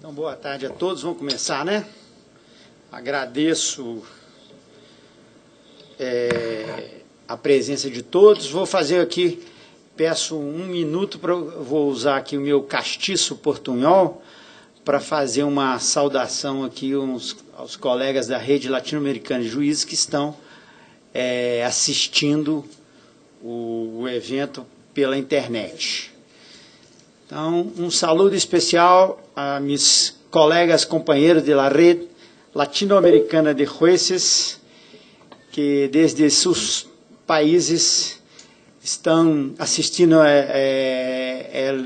Então, boa tarde a todos. Vamos começar, né? Agradeço a presença de todos. Vou fazer aqui, peço um minuto, vou usar aqui o meu castiço portunhol para fazer uma saudação aqui aos colegas da Rede Latino-Americana de Juízes que estão assistindo o evento pela internet. Então, um saludo especial a meus colegas, companheiros da Rede Latino-Americana de Jueces, que desde seus países estão assistindo ao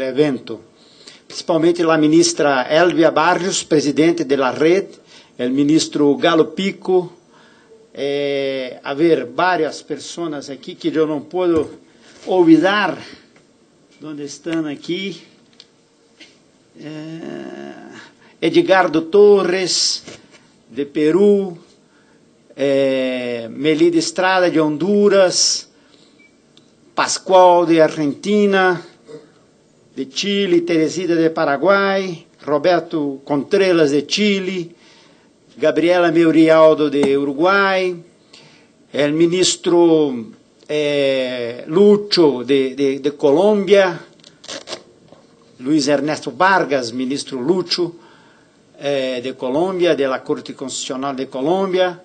evento. Principalmente a ministra Elvia Barrios, presidente da Rede, o ministro Galo Pico, haver várias pessoas aqui que eu não posso olvidar, onde estão aqui, Edgardo Torres, de Peru, Melida Estrada, de Honduras, Pascual, de Argentina, de Chile, Teresita, de Paraguai, Roberto Contreras, de Chile, Gabriela Meurialdo, de Uruguai, o ministro Lucho, de Colômbia, Luiz Ernesto Vargas, ministro Lucho, de Colômbia, da Corte Constitucional de Colômbia,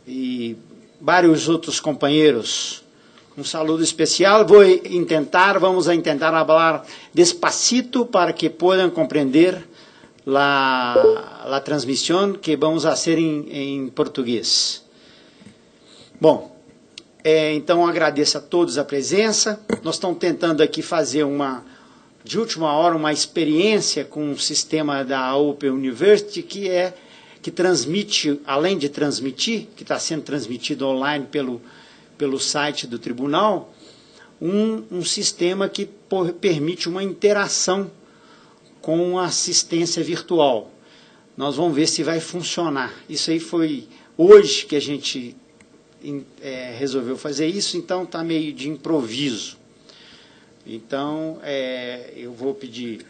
e vários outros companheiros. Um saludo especial. Vamos tentar falar despacito para que possam compreender a transmissão que vamos fazer em português. Bom, então agradeço a todos a presença. Nós estamos tentando aqui fazer de última hora, uma experiência com um sistema da Open University que transmite, além de transmitir, que está sendo transmitido online pelo site do tribunal, um sistema que permite uma interação com a assistência virtual. Nós vamos ver se vai funcionar. Isso aí foi hoje que a gente resolveu fazer isso, então está meio de improviso. Então, eu vou pedir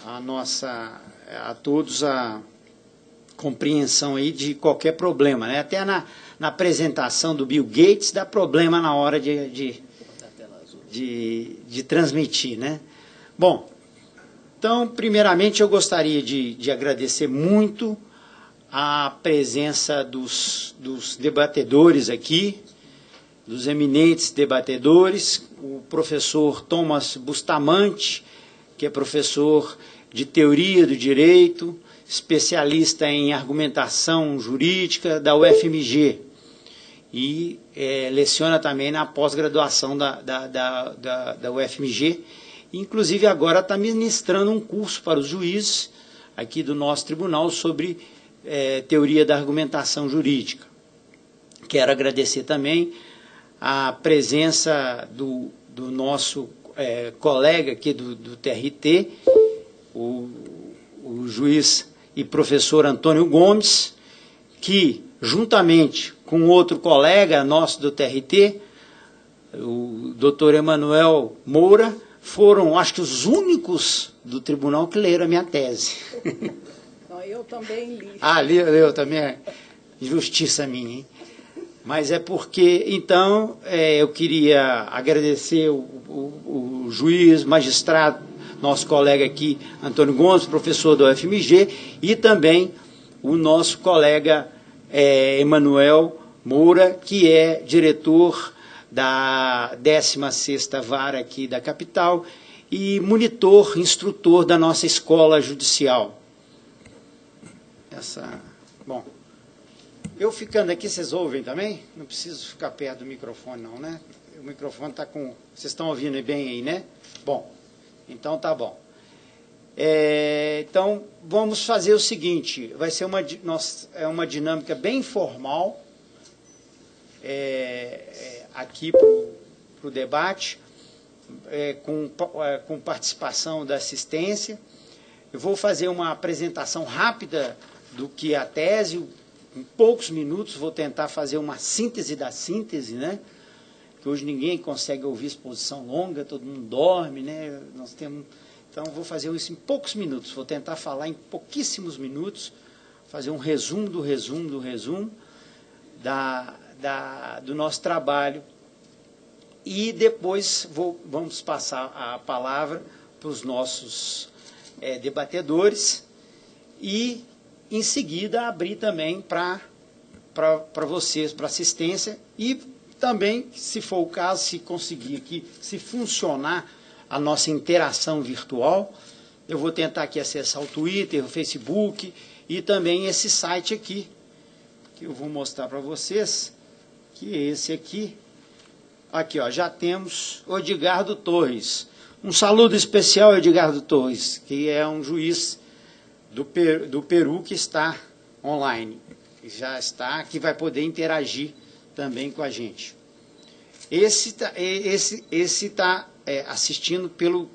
a todos a compreensão aí de qualquer problema, né? Até na apresentação do Bill Gates dá problema na hora de transmitir, né? Bom, então, primeiramente eu gostaria de agradecer muito a presença dos debatedores aqui, dos eminentes debatedores, o professor Thomas Bustamante, que é professor de Teoria do Direito, especialista em argumentação jurídica da UFMG, e leciona também na pós-graduação da UFMG, inclusive agora está ministrando um curso para os juízes aqui do nosso tribunal sobre teoria da argumentação jurídica. Quero agradecer também a presença do nosso colega aqui do TRT, o juiz e professor Antônio Gomes, que, juntamente com outro colega nosso do TRT, o doutor Emanuel Moura, foram, acho que, os únicos do tribunal que leram a minha tese. Eu também li. Eu também. Injustiça minha, hein? Mas é porque, então, eu queria agradecer o juiz, magistrado, nosso colega aqui, Antônio Gomes, professor da UFMG, e também o nosso colega Emanuel Moura, que é diretor da 16ª Vara aqui da capital e monitor, instrutor da nossa escola judicial. Bom, eu ficando aqui, vocês ouvem também? Não preciso ficar perto do microfone não, né? O microfone está com... Vocês estão ouvindo bem aí, né? Bom, então tá bom. Então, vamos fazer o seguinte, vai ser uma dinâmica bem informal aqui para o debate, com participação da assistência. Eu vou fazer uma apresentação rápida do que é a tese, em poucos minutos vou tentar fazer uma síntese da síntese, né? Que hoje ninguém consegue ouvir exposição longa, todo mundo dorme, né? Nós temos Então, vou fazer isso em poucos minutos, vou tentar falar em pouquíssimos minutos, fazer um resumo do resumo do resumo do nosso trabalho. E depois vamos passar a palavra para os nossos debatedores e, em seguida, abrir também para vocês, para assistência, e também, se for o caso, se conseguir aqui, se funcionar a nossa interação virtual, eu vou tentar aqui acessar o Twitter, o Facebook e também esse site aqui, que eu vou mostrar para vocês, que é esse aqui. Aqui, ó, já temos o Edgardo Torres. Um saludo especial, Edgardo Torres, que é um juiz do Peru que está online. Já está, que vai poder interagir também com a gente. Esse está assistindo pelo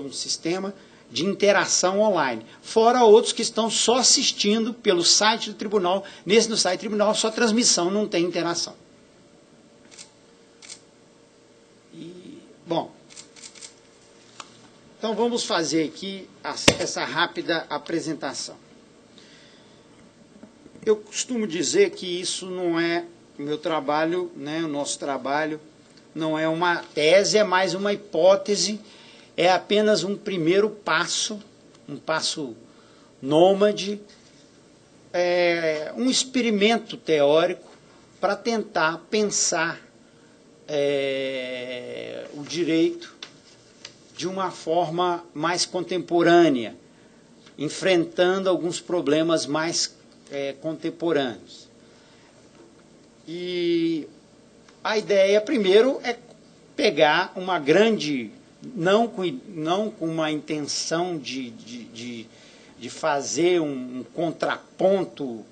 um sistema de interação online. Fora outros que estão só assistindo pelo site do tribunal. No site do tribunal, só transmissão, não tem interação. Bom, então vamos fazer aqui essa rápida apresentação. Eu costumo dizer que isso não é o meu trabalho, né, o nosso trabalho, não é uma tese, é mais uma hipótese, é apenas um primeiro passo, um passo nômade, um experimento teórico para tentar pensar o direito de uma forma mais contemporânea, enfrentando alguns problemas mais contemporâneos. E a ideia, primeiro, é pegar uma grande, não com uma intenção de fazer um contraponto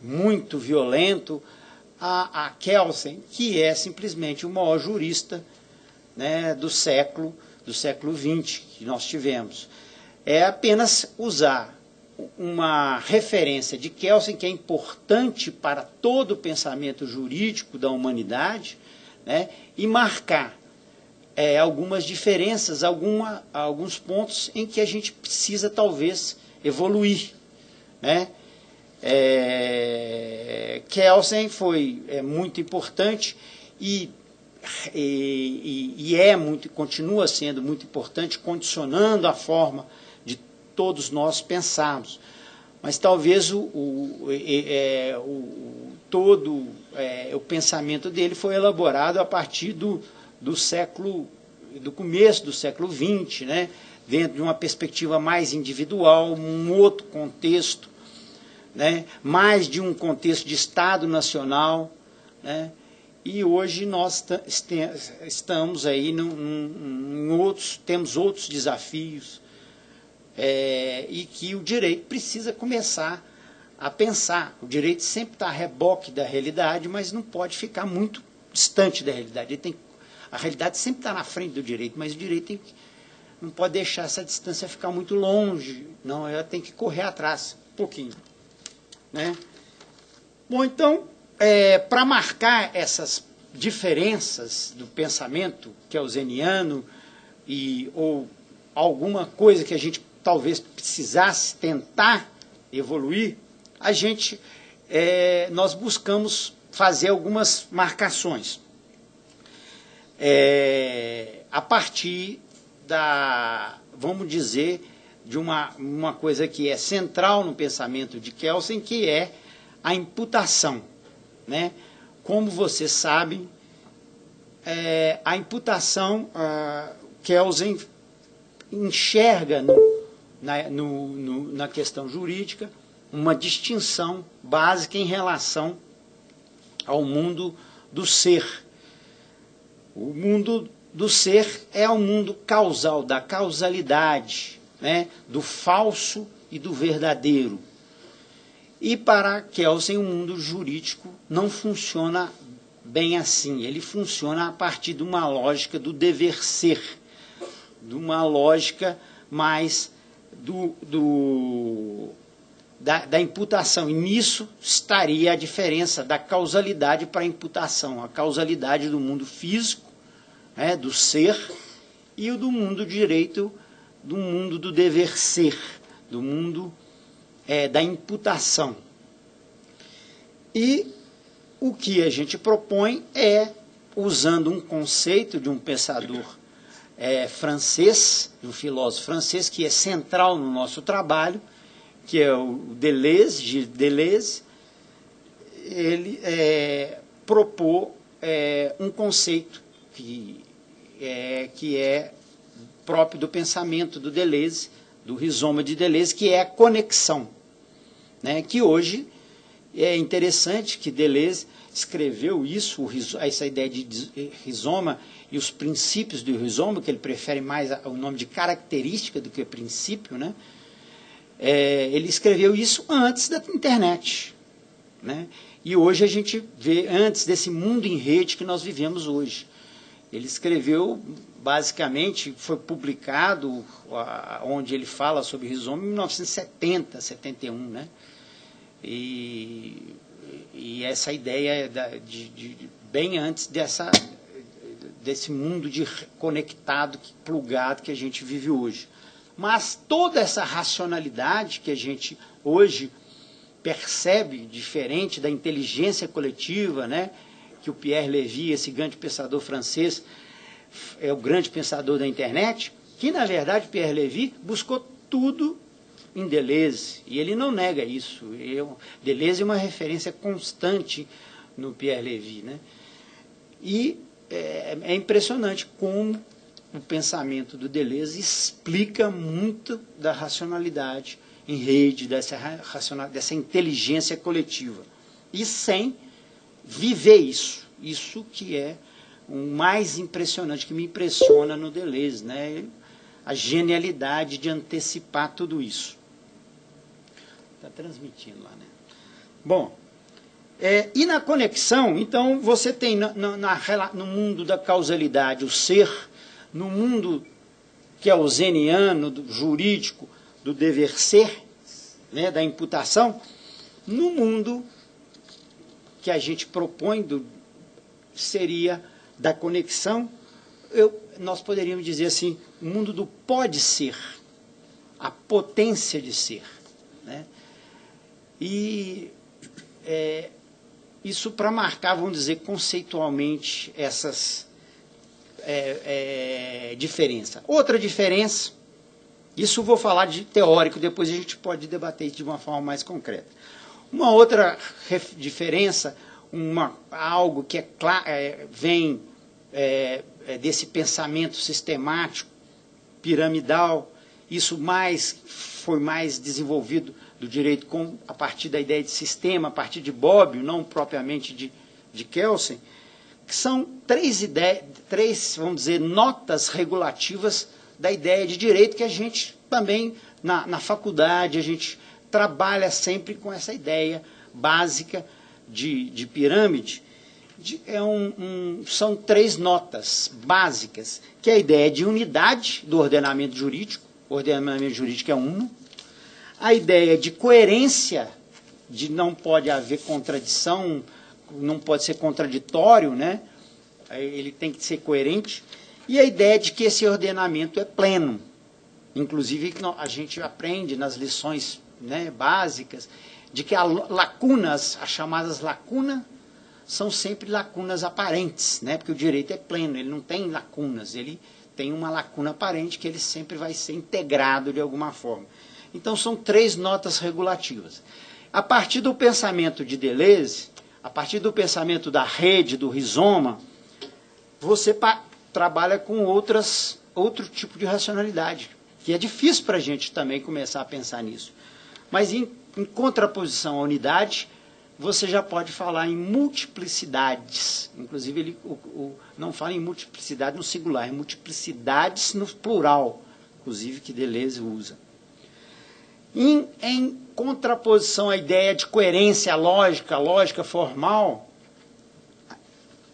muito violento, a Kelsen, que é simplesmente o maior jurista, né, do século XX que nós tivemos. É apenas usar uma referência de Kelsen, que é importante para todo o pensamento jurídico da humanidade, né, e marcar algumas diferenças, alguns pontos em que a gente precisa, talvez, evoluir, né? Kelsen foi muito importante e continua sendo muito importante, condicionando a forma de todos nós pensarmos. Mas talvez todo o pensamento dele foi elaborado a partir do começo do século XX, né? Dentro de uma perspectiva mais individual, um outro contexto, né? Mais de um contexto de Estado nacional, né? E hoje nós estamos aí temos outros desafios, e que o direito precisa começar a pensar. O direito sempre está a reboque da realidade, mas não pode ficar muito distante da realidade. A realidade sempre está na frente do direito, mas o direito não pode deixar essa distância ficar muito longe, não, ela tem que correr atrás, um pouquinho, né? Bom, então, para marcar essas diferenças do pensamento kelseniano ou alguma coisa que a gente talvez precisasse tentar evoluir, nós buscamos fazer algumas marcações. A partir vamos dizer, de uma coisa que é central no pensamento de Kelsen, que é a imputação, né? Como vocês sabem, a imputação, Kelsen enxerga na questão jurídica uma distinção básica em relação ao mundo do ser. O mundo do ser é o mundo causal, da causalidade, né, do falso e do verdadeiro. E para Kelsen, o mundo jurídico não funciona bem assim. Ele funciona a partir de uma lógica do dever ser, de uma lógica mais da imputação. E nisso estaria a diferença da causalidade para a imputação. A causalidade do mundo físico, né, do ser, e o do mundo do direito do mundo do dever ser, do mundo da imputação. E o que a gente propõe é, usando um conceito de um pensador francês, de um filósofo francês, que é central no nosso trabalho, que é o Deleuze, Gilles Deleuze, ele propôs um conceito que é próprio do pensamento do Deleuze, do rizoma de Deleuze, que é a conexão, né? Que hoje é interessante que Deleuze escreveu isso, essa ideia de rizoma e os princípios do rizoma, que ele prefere mais o nome de característica do que princípio, né? Ele escreveu isso antes da internet, né? E hoje a gente vê, antes desse mundo em rede que nós vivemos hoje. Ele escreveu, basicamente, foi publicado, onde ele fala sobre rizoma, em 1970, 71, né? E essa ideia bem antes desse mundo conectado, plugado que a gente vive hoje. Mas toda essa racionalidade que a gente hoje percebe, diferente da inteligência coletiva, né, que o Pierre Lévy, esse grande pensador francês, é o grande pensador da internet, que, na verdade, Pierre Lévy buscou tudo em Deleuze, e ele não nega isso. Deleuze é uma referência constante no Pierre Lévy, né? E é impressionante como o pensamento do Deleuze explica muito da racionalidade em rede, dessa inteligência coletiva. E sem viver isso que é o mais impressionante, que me impressiona no Deleuze, né? A genialidade de antecipar tudo isso. Está transmitindo lá, né? Bom, e na conexão, então, você tem no mundo da causalidade o ser, no mundo que é o zeniano, do jurídico, do dever ser, né, da imputação, no mundo que a gente propõe seria da conexão, nós poderíamos dizer assim, o mundo do pode ser, a potência de ser, né? E isso para marcar, vamos dizer, conceitualmente essas diferenças. Outra diferença, isso vou falar de teórico, depois a gente pode debater de uma forma mais concreta. Uma outra diferença, algo que vem desse pensamento sistemático, piramidal, isso foi mais desenvolvido do direito a partir da ideia de sistema, a partir de Bobbio, não propriamente de Kelsen, que são três, vamos dizer, notas regulativas da ideia de direito, que a gente também, na faculdade, a gente trabalha sempre com essa ideia básica de pirâmide. São três notas básicas, que é a ideia de unidade do ordenamento jurídico. O ordenamento jurídico é uno. A ideia de coerência, de não pode haver contradição, não pode ser contraditório, né? Ele tem que ser coerente. E a ideia de que esse ordenamento é pleno. Inclusive, a gente aprende nas lições, né, básicas, de que as chamadas lacunas, são sempre lacunas aparentes, né? Porque o direito é pleno, ele não tem lacunas, ele tem uma lacuna aparente que ele sempre vai ser integrado de alguma forma. Então, são três notas regulativas. A partir do pensamento de Deleuze, a partir do pensamento da rede, do rizoma, você trabalha com outro tipo de racionalidade, que é difícil para a gente também começar a pensar nisso. Mas, em contraposição à unidade, você já pode falar em multiplicidades. Inclusive, ele não fala em multiplicidade no singular, em multiplicidades no plural, inclusive, que Deleuze usa. Em contraposição à ideia de coerência lógica formal,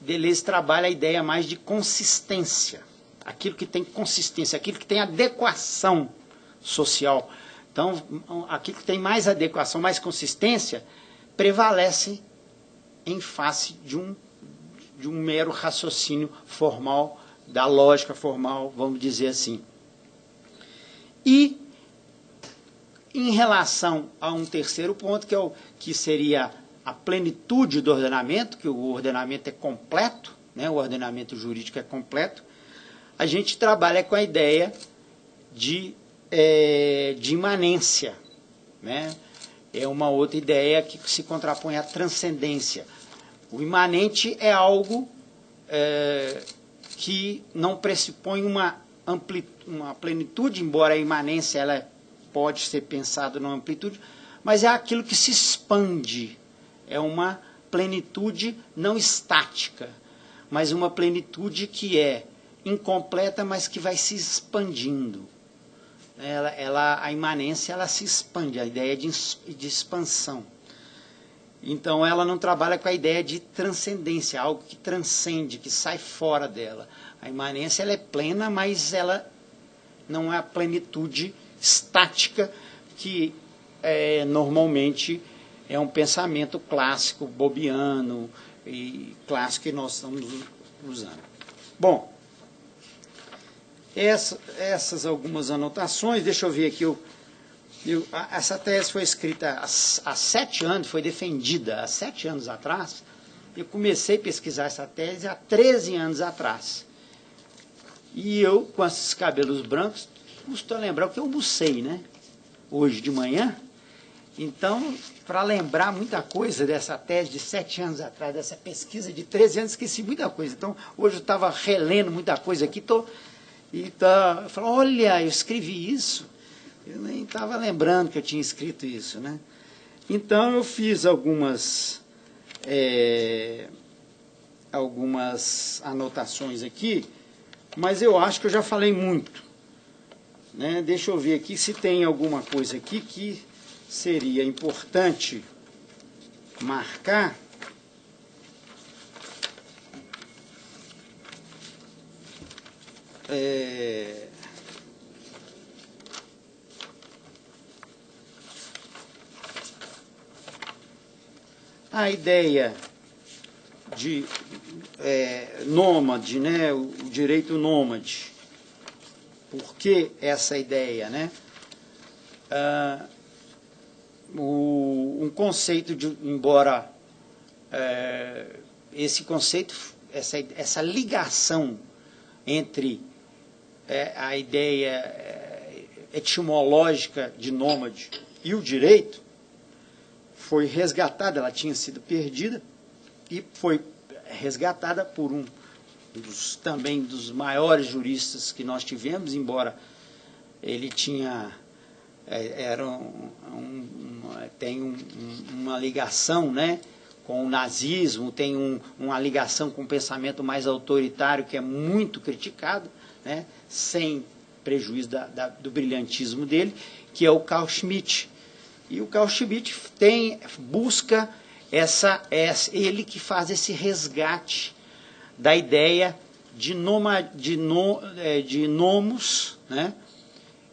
Deleuze trabalha a ideia mais de consistência. Aquilo que tem consistência, aquilo que tem adequação social. Então, aquilo que tem mais adequação, mais consistência, prevalece em face de um mero raciocínio formal, da lógica formal, vamos dizer assim. E, em relação a um terceiro ponto, que seria a plenitude do ordenamento, que o ordenamento é completo, né, o ordenamento jurídico é completo, a gente trabalha com a ideia de imanência, né? É uma outra ideia que se contrapõe à transcendência. O imanente é algo que não pressupõe uma plenitude, embora a imanência ela pode ser pensada numa amplitude, mas é aquilo que se expande. É uma plenitude não estática, mas uma plenitude que é incompleta, mas que vai se expandindo. A imanência ela se expande, a ideia de expansão. Então ela não trabalha com a ideia de transcendência, algo que transcende, que sai fora dela. A imanência ela é plena, mas ela não é a plenitude estática que normalmente é um pensamento clássico, bobiano e clássico que nós estamos usando. Bom, essas algumas anotações, deixa eu ver aqui, essa tese foi escrita há 7 anos, foi defendida há 7 anos atrás. Eu comecei a pesquisar essa tese há 13 anos atrás. E eu, com esses cabelos brancos, custa lembrar que eu almocei, né? Hoje de manhã. Então, para lembrar muita coisa dessa tese de 7 anos atrás, dessa pesquisa de 13 anos, esqueci muita coisa. Então, hoje eu estava relendo muita coisa aqui, eu falo, olha, eu escrevi isso. Eu nem estava lembrando que eu tinha escrito isso, né? Então, eu fiz algumas anotações aqui, mas eu acho que eu já falei muito, né? Deixa eu ver aqui se tem alguma coisa aqui que seria importante marcar. A ideia de nômade, né, o direito nômade. Por que essa ideia, né? Um conceito embora esse conceito, essa ligação entre a ideia etimológica de nômade e o direito foi resgatada, ela tinha sido perdida e foi resgatada por também dos maiores juristas que nós tivemos, embora ele tem uma ligação, né, com o nazismo, tem uma ligação com o pensamento mais autoritário que é muito criticado, né, sem prejuízo do brilhantismo dele, que é o Carl Schmitt. E o Carl Schmitt busca ele que faz esse resgate da ideia de nomos, né,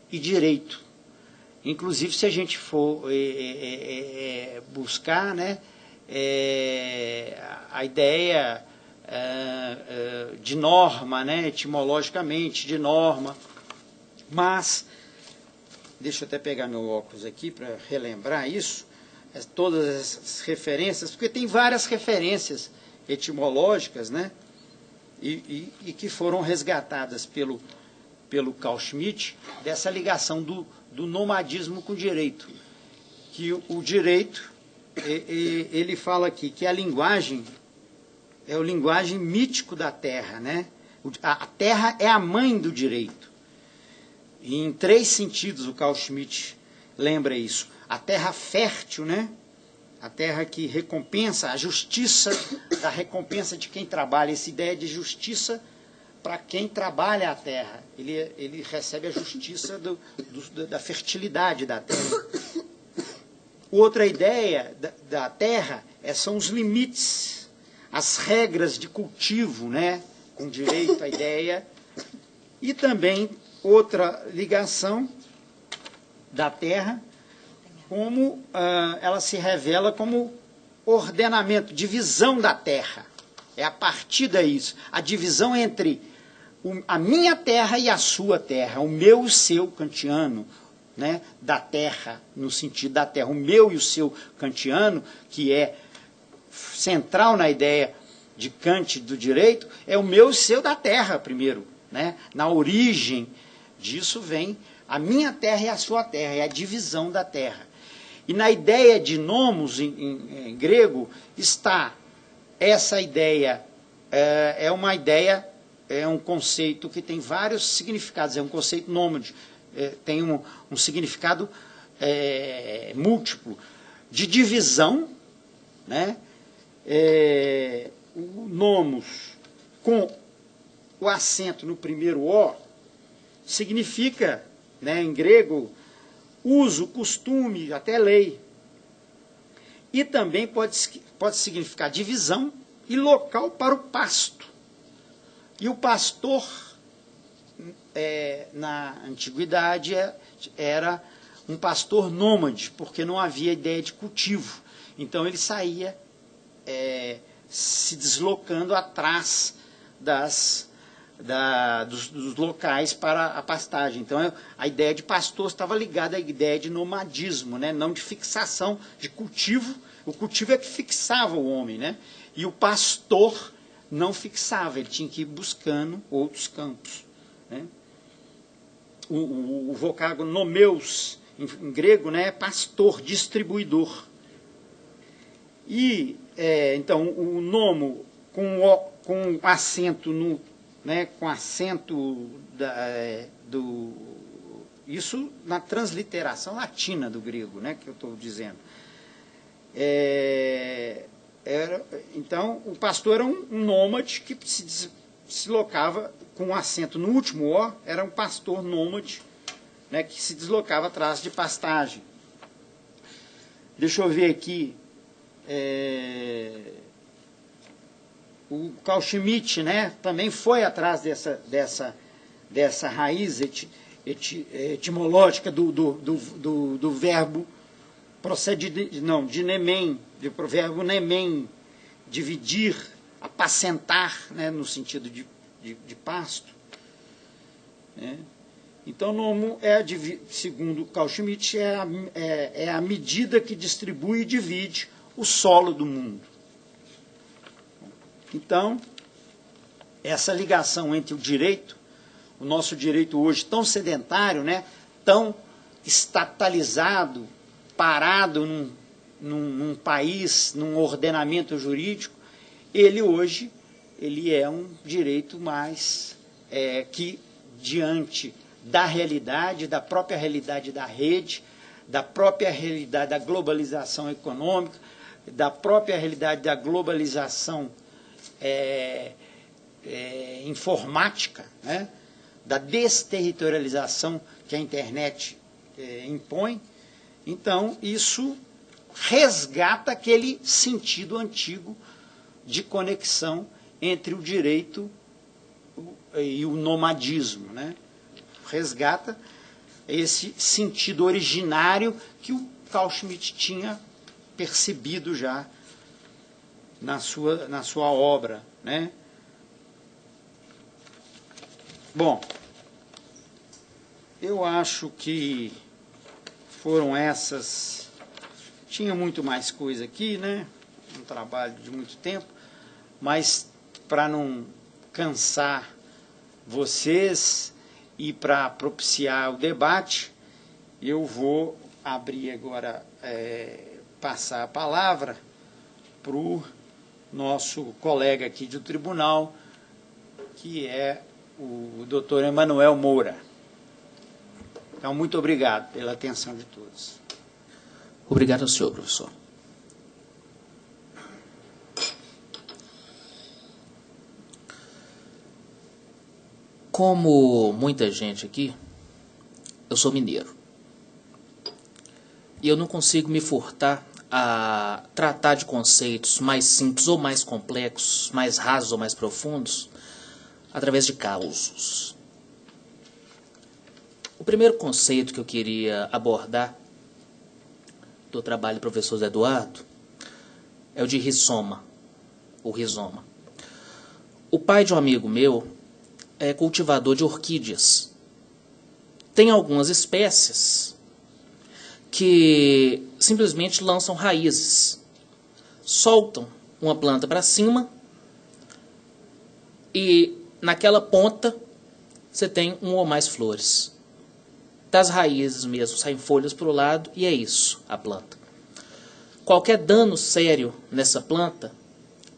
e direito. Inclusive, se a gente for buscar, né, a ideia de norma, né, etimologicamente, de norma, mas, deixa eu até pegar meu óculos aqui para relembrar isso, todas essas referências, porque tem várias referências etimológicas, né, e que foram resgatadas pelo Carl Schmitt, dessa ligação do nomadismo com o direito. Que o direito, ele fala aqui que a linguagem é o linguagem mítico da terra, né? A terra é a mãe do direito. E em 3 sentidos o Carl Schmitt lembra isso. A terra fértil, né? A terra que recompensa, a justiça da recompensa de quem trabalha, essa ideia de justiça para quem trabalha a terra. Ele recebe a justiça da fertilidade da terra. Outra ideia da terra são os limites, as regras de cultivo, né, com direito à ideia. E também outra ligação da terra, como ela se revela como ordenamento, divisão da terra. É a partir daí, a divisão entre a minha terra e a sua terra, o meu e o seu kantiano, né, da terra, no sentido da terra, o meu e o seu kantiano, que é central na ideia de Kant do direito, é o meu e o seu da terra, primeiro. Né? Na origem disso vem a minha terra e a sua terra, é a divisão da terra. E na ideia de nomos, em grego, está essa ideia, é uma ideia, é um conceito que tem vários significados, é um conceito nômade, tem um significado múltiplo, de divisão, né? O nomos com o acento no primeiro O significa, né, em grego, uso, costume, até lei. E também pode significar divisão e local para o pasto. E o pastor, na antiguidade, era um pastor nômade, porque não havia ideia de cultivo. Então ele saía se deslocando atrás dos locais para a pastagem. Então, a ideia de pastor estava ligada à ideia de nomadismo, né? Não de fixação, de cultivo. O cultivo é que fixava o homem, né? E o pastor não fixava, ele tinha que ir buscando outros campos. Né? O vocábulo nomeus, em grego, né, é pastor, distribuidor. E, então, o nomo com acento no... Né, com acento isso na transliteração latina do grego, né, que eu estou dizendo. Então, o pastor era um nômade que se deslocava com acento no último O, era um pastor nômade, né, que se deslocava atrás de pastagem. Deixa eu ver aqui. O Carl Schmitt, né, também foi atrás dessa raiz etimológica do verbo de nemen, do verbo nemen, dividir, apacentar, né, no sentido de pasto. Né? Então, nomo segundo Carl Schmitt, é a medida que distribui e divide o solo do mundo. Então, essa ligação entre o direito, o nosso direito hoje tão sedentário, né, tão estatalizado, parado num país, num ordenamento jurídico, ele hoje é um direito mais que, diante da realidade, da própria realidade da rede, da própria realidade da globalização econômica, da própria realidade da globalização informática, né, da desterritorialização que a internet impõe. Então, isso resgata aquele sentido antigo de conexão entre o direito e o nomadismo, né? Resgata esse sentido originário que o Carl Schmitt tinha percebido já na sua obra, né? Bom, eu acho que foram essas. Tinha muito mais coisa aqui, né? Um trabalho de muito tempo, mas para não cansar vocês e para propiciar o debate, eu vou abrir agora, passar a palavra para o nosso colega aqui do tribunal, que é o doutor Emanuel Moura. Então, muito obrigado pela atenção de todos. Obrigado ao senhor, professor. Como muita gente aqui, eu sou mineiro. E eu não consigo me furtar a tratar de conceitos mais simples ou mais complexos, mais rasos ou mais profundos, através de causos. O primeiro conceito que eu queria abordar do trabalho do professor Zé Eduardo é o de rizoma, o rizoma. O pai de um amigo meu cultivador de orquídeas. Tem algumas espécies que simplesmente lançam raízes, soltam uma planta para cima e naquela ponta você tem uma ou mais flores. Das raízes mesmo saem folhas para o lado e é isso, a planta. Qualquer dano sério nessa planta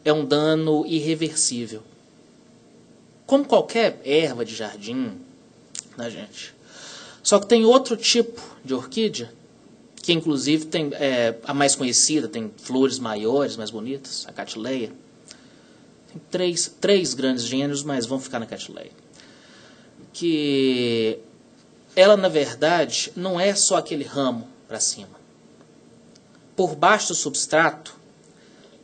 é um dano irreversível. Como qualquer erva de jardim, né, gente? Só que tem outro tipo de orquídea, que inclusive tem a mais conhecida, tem flores maiores, mais bonitas, a Catileia. Tem três grandes gêneros, mas vamos ficar na Catileia. Que ela, na verdade, não é só aquele ramo para cima. Por baixo do substrato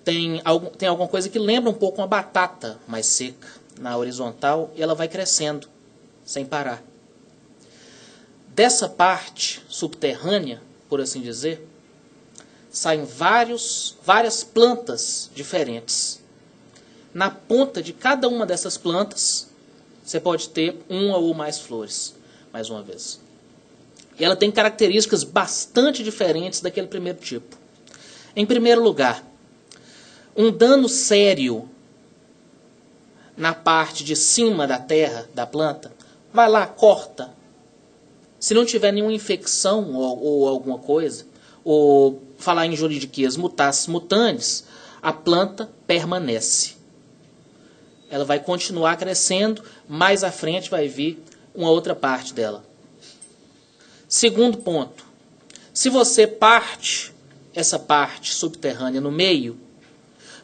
tem alguma coisa que lembra um pouco uma batata mais seca na horizontal e ela vai crescendo sem parar. Dessa parte subterrânea, por assim dizer, saem várias plantas diferentes. Na ponta de cada uma dessas plantas, você pode ter uma ou mais flores, mais uma vez. E ela tem características bastante diferentes daquele primeiro tipo. Em primeiro lugar, um dano sério na parte de cima da terra, da planta, vai lá, corta. Se não tiver nenhuma infecção ou alguma coisa, ou falar em juridiquês mutatis mutandis, a planta permanece. Ela vai continuar crescendo, mais à frente vai vir uma outra parte dela. Segundo ponto, se você parte essa parte subterrânea no meio,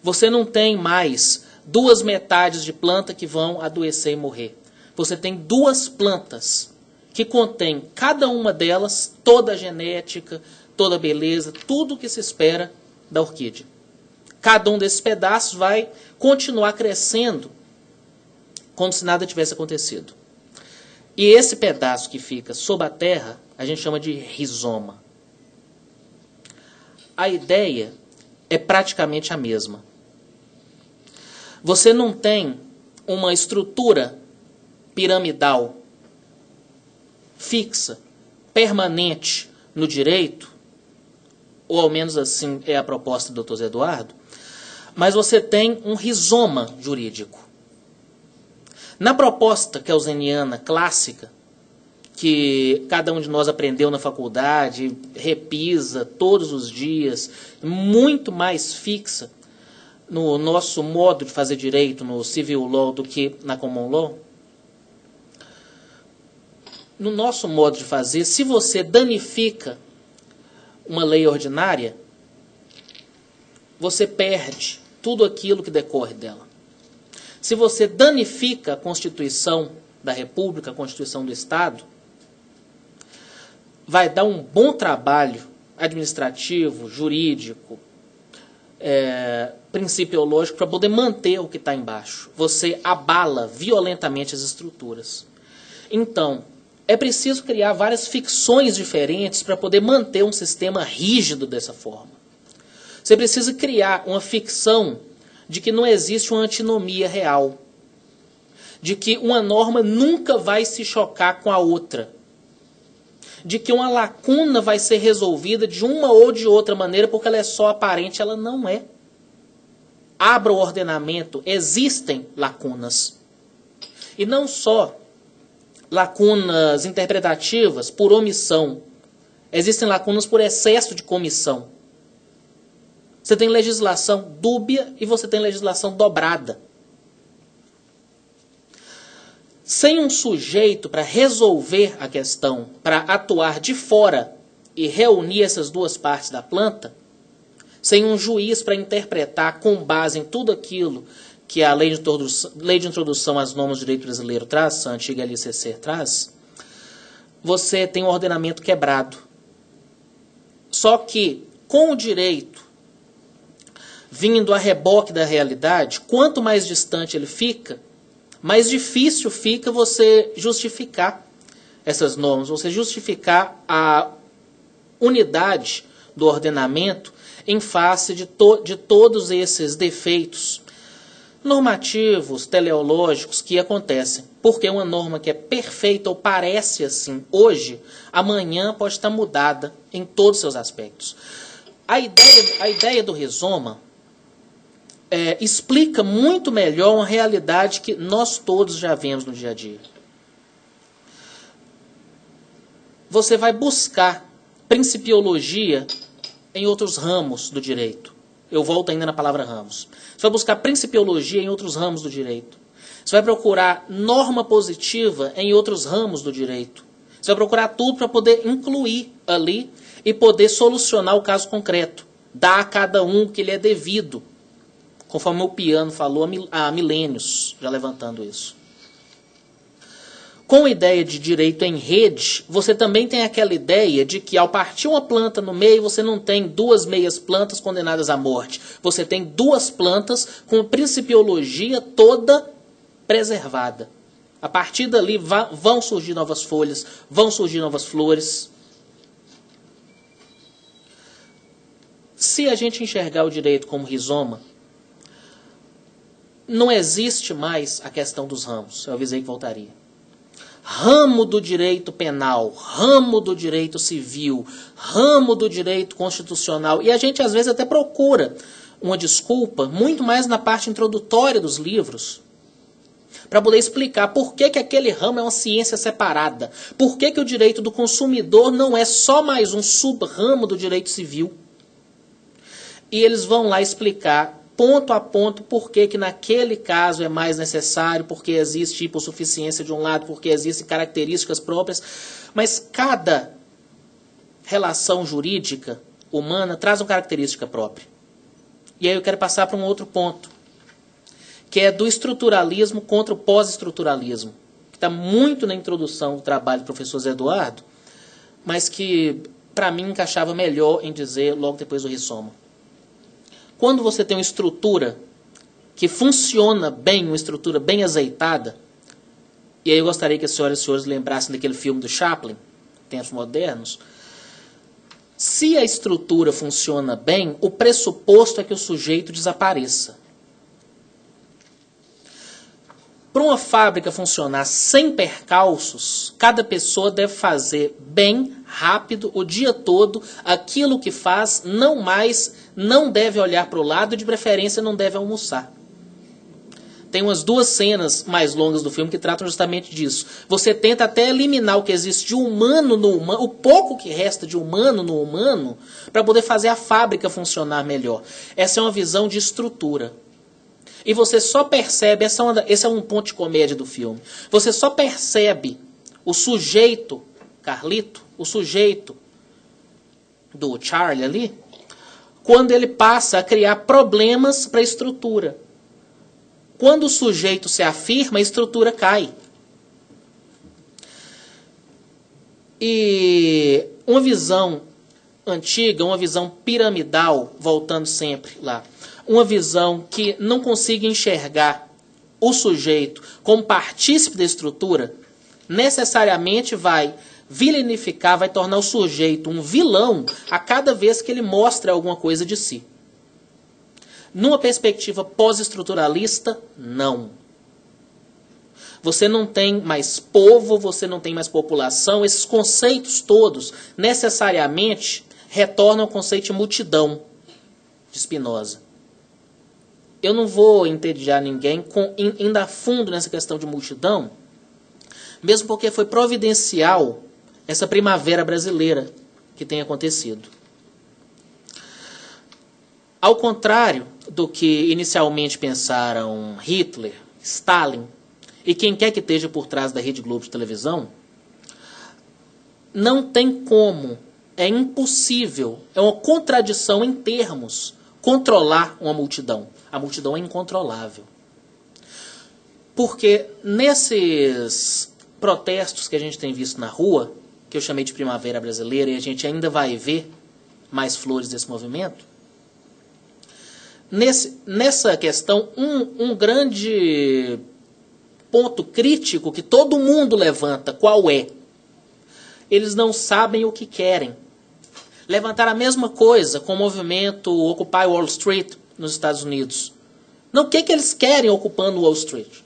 você não tem mais duas metades de planta que vão adoecer e morrer. Você tem duas plantas que contém, cada uma delas, toda a genética, toda a beleza, tudo o que se espera da orquídea. Cada um desses pedaços vai continuar crescendo como se nada tivesse acontecido. E esse pedaço que fica sob a terra, a gente chama de rizoma. A ideia é praticamente a mesma. Você não tem uma estrutura piramidal fixa, permanente no direito, ou ao menos assim é a proposta do Dr. Zé Eduardo, mas você tem um rizoma jurídico. Na proposta kelseniana clássica, que cada um de nós aprendeu na faculdade, repisa todos os dias, muito mais fixa no nosso modo de fazer direito, no civil law, do que na common law. No nosso modo de fazer, se você danifica uma lei ordinária, você perde tudo aquilo que decorre dela. Se você danifica a Constituição da República, a Constituição do Estado, vai dar um bom trabalho administrativo, jurídico, principiológico para poder manter o que está embaixo. Você abala violentamente as estruturas. Então, é preciso criar várias ficções diferentes para poder manter um sistema rígido dessa forma. Você precisa criar uma ficção de que não existe uma antinomia real, de que uma norma nunca vai se chocar com a outra, de que uma lacuna vai ser resolvida de uma ou de outra maneira porque ela é só aparente, ela não é. Abra o ordenamento, existem lacunas. E não só lacunas interpretativas por omissão, existem lacunas por excesso de comissão. Você tem legislação dúbia e você tem legislação dobrada. Sem um sujeito para resolver a questão, para atuar de fora e reunir essas duas partes da planta, sem um juiz para interpretar com base em tudo aquilo que a lei de introdução às normas do direito brasileiro traz, a antiga LCC traz, você tem um ordenamento quebrado. Só que, com o direito vindo a reboque da realidade, quanto mais distante ele fica, mais difícil fica você justificar essas normas, você justificar a unidade do ordenamento em face de todos esses defeitos normativos, teleológicos que acontecem. porque uma norma que é perfeita ou parece assim hoje, amanhã pode estar mudada em todos os seus aspectos. A ideia do rizoma explica muito melhor uma realidade que nós todos já vemos no dia a dia. Você vai buscar principiologia em outros ramos do direito. Eu volto ainda na palavra ramos. Você vai buscar principiologia em outros ramos do direito. Você vai procurar norma positiva em outros ramos do direito. Você vai procurar tudo para poder incluir ali e poder solucionar o caso concreto. Dar a cada um o que lhe é devido. Conforme o Piano falou há milênios, já levantando isso. Com a ideia de direito em rede, você também tem aquela ideia de que ao partir uma planta no meio, você não tem duas meias plantas condenadas à morte. Você tem duas plantas com principiologia toda preservada. A partir dali vão surgir novas folhas, vão surgir novas flores. Se a gente enxergar o direito como rizoma, não existe mais a questão dos ramos. Eu avisei que voltaria. Ramo do direito penal, ramo do direito civil, ramo do direito constitucional. E a gente às vezes até procura uma desculpa, muito mais na parte introdutória dos livros, para poder explicar por que aquele ramo é uma ciência separada. Por que o direito do consumidor não é só mais um sub-ramo do direito civil. E eles vão lá explicar ponto a ponto por que naquele caso é mais necessário, porque existe hipossuficiência de um lado, porque existem características próprias, mas cada relação jurídica humana traz uma característica própria. E aí eu quero passar para um outro ponto, que é do estruturalismo contra o pós-estruturalismo, que está muito na introdução do trabalho do professor Zé Eduardo, mas que para mim encaixava melhor em dizer logo depois do rizoma. Quando você tem uma estrutura que funciona bem, uma estrutura bem azeitada, e aí eu gostaria que as senhoras e senhores lembrassem daquele filme do Chaplin, Tempos Modernos, se a estrutura funciona bem, o pressuposto é que o sujeito desapareça. Para uma fábrica funcionar sem percalços, cada pessoa deve fazer bem, rápido, o dia todo, aquilo que faz, não deve olhar para o lado, de preferência não deve almoçar. Tem umas duas cenas mais longas do filme que tratam justamente disso. Você tenta até eliminar o que existe de humano no humano, o pouco que resta de humano no humano, para poder fazer a fábrica funcionar melhor. Essa é uma visão de estrutura. E você só percebe, esse é um ponto de comédia do filme, você só percebe o sujeito, Carlito, o sujeito do Charlie ali, quando ele passa a criar problemas para a estrutura. Quando o sujeito se afirma, a estrutura cai. E uma visão antiga, uma visão piramidal, voltando sempre lá, uma visão que não consiga enxergar o sujeito como partícipe da estrutura, necessariamente vai vilanificar, vai tornar o sujeito um vilão a cada vez que ele mostra alguma coisa de si. Numa perspectiva pós-estruturalista, não. Você não tem mais povo, você não tem mais população, esses conceitos todos necessariamente retornam ao conceito de multidão de Spinoza. Eu não vou entediar ninguém indo a fundo nessa questão de multidão, mesmo porque foi providencial essa primavera brasileira que tem acontecido. Ao contrário do que inicialmente pensaram Hitler, Stalin e quem quer que esteja por trás da Rede Globo de televisão, não tem como, é impossível, é uma contradição em termos, controlar uma multidão. A multidão é incontrolável. Porque nesses protestos que a gente tem visto na rua, que eu chamei de primavera brasileira, e a gente ainda vai ver mais flores desse movimento, nessa questão, um grande ponto crítico que todo mundo levanta, qual é? Eles não sabem o que querem. Levantaram a mesma coisa com o movimento Occupy Wall Street nos Estados Unidos. Não, o que eles querem ocupando Wall Street?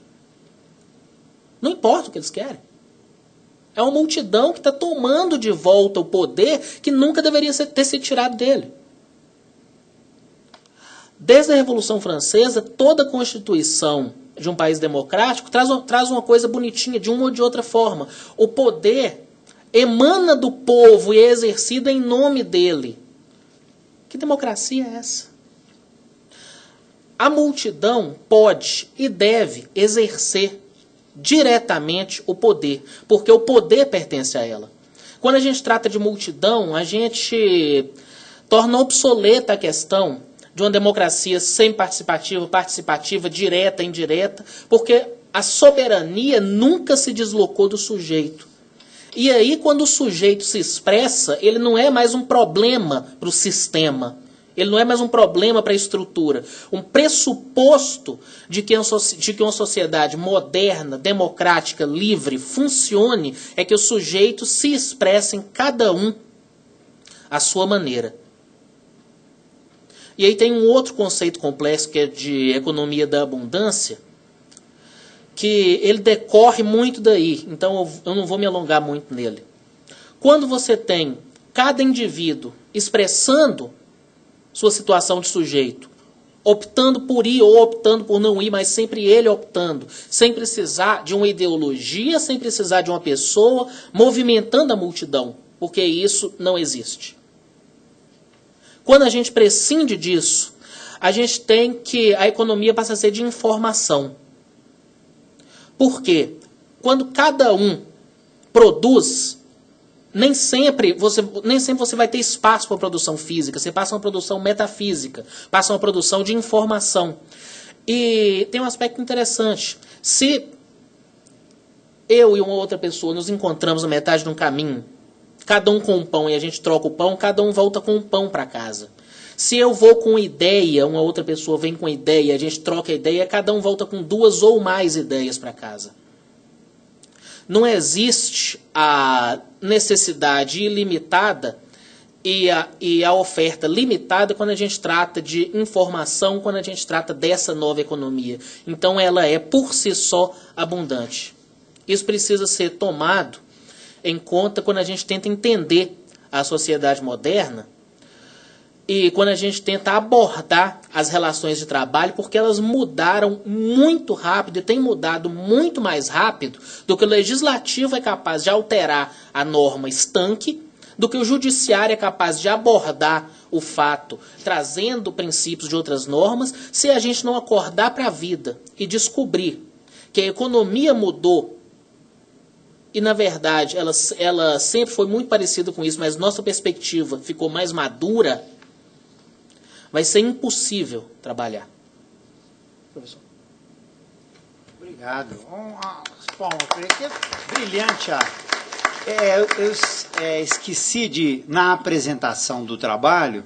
Não importa o que eles querem. É uma multidão que está tomando de volta o poder que nunca deveria ter sido tirado dele. Desde a Revolução Francesa, toda Constituição de um país democrático traz uma coisa bonitinha, de uma ou de outra forma. O poder emana do povo e é exercido em nome dele. Que democracia é essa? A multidão pode e deve exercer diretamente o poder, porque o poder pertence a ela. Quando a gente trata de multidão, a gente torna obsoleta a questão de uma democracia semi-participativa, participativa, direta, indireta, porque a soberania nunca se deslocou do sujeito. E aí, quando o sujeito se expressa, ele não é mais um problema para o sistema. Ele não é mais um problema para a estrutura. Um pressuposto de que uma sociedade moderna, democrática, livre, funcione, é que os sujeitos se expressem, cada um, à sua maneira. E aí tem um outro conceito complexo, que é de economia da abundância, que ele decorre muito daí. Então eu não vou me alongar muito nele. Quando você tem cada indivíduo expressando sua situação de sujeito, optando por ir ou optando por não ir, mas sempre ele optando, sem precisar de uma ideologia, sem precisar de uma pessoa, movimentando a multidão, porque isso não existe. Quando a gente prescinde disso, a gente tem que a economia passa a ser de informação. Por quê? Quando cada um produz, nem sempre você vai ter espaço para produção física. Você passa uma produção metafísica, passa uma produção de informação. E tem um aspecto interessante. Se eu e uma outra pessoa nos encontramos na metade de um caminho, cada um com um pão, e a gente troca o pão, cada um volta com um pão para casa. Se eu vou com ideia, uma outra pessoa vem com ideia, a gente troca a ideia, cada um volta com 2 ou mais ideias para casa. Não existe a necessidade ilimitada e a oferta limitada quando a gente trata de informação, quando a gente trata dessa nova economia. Então ela é, por si só, abundante. Isso precisa ser tomado em conta quando a gente tenta entender a sociedade moderna e quando a gente tenta abordar as relações de trabalho, porque elas mudaram muito rápido e têm mudado muito mais rápido do que o legislativo é capaz de alterar a norma estanque, do que o judiciário é capaz de abordar o fato, trazendo princípios de outras normas, se a gente não acordar para a vida e descobrir que a economia mudou. E, na verdade, ela sempre foi muito parecida com isso, mas nossa perspectiva ficou mais madura, vai ser impossível trabalhar. Professor. Obrigado. Que é brilhante. Eu esqueci na apresentação do trabalho,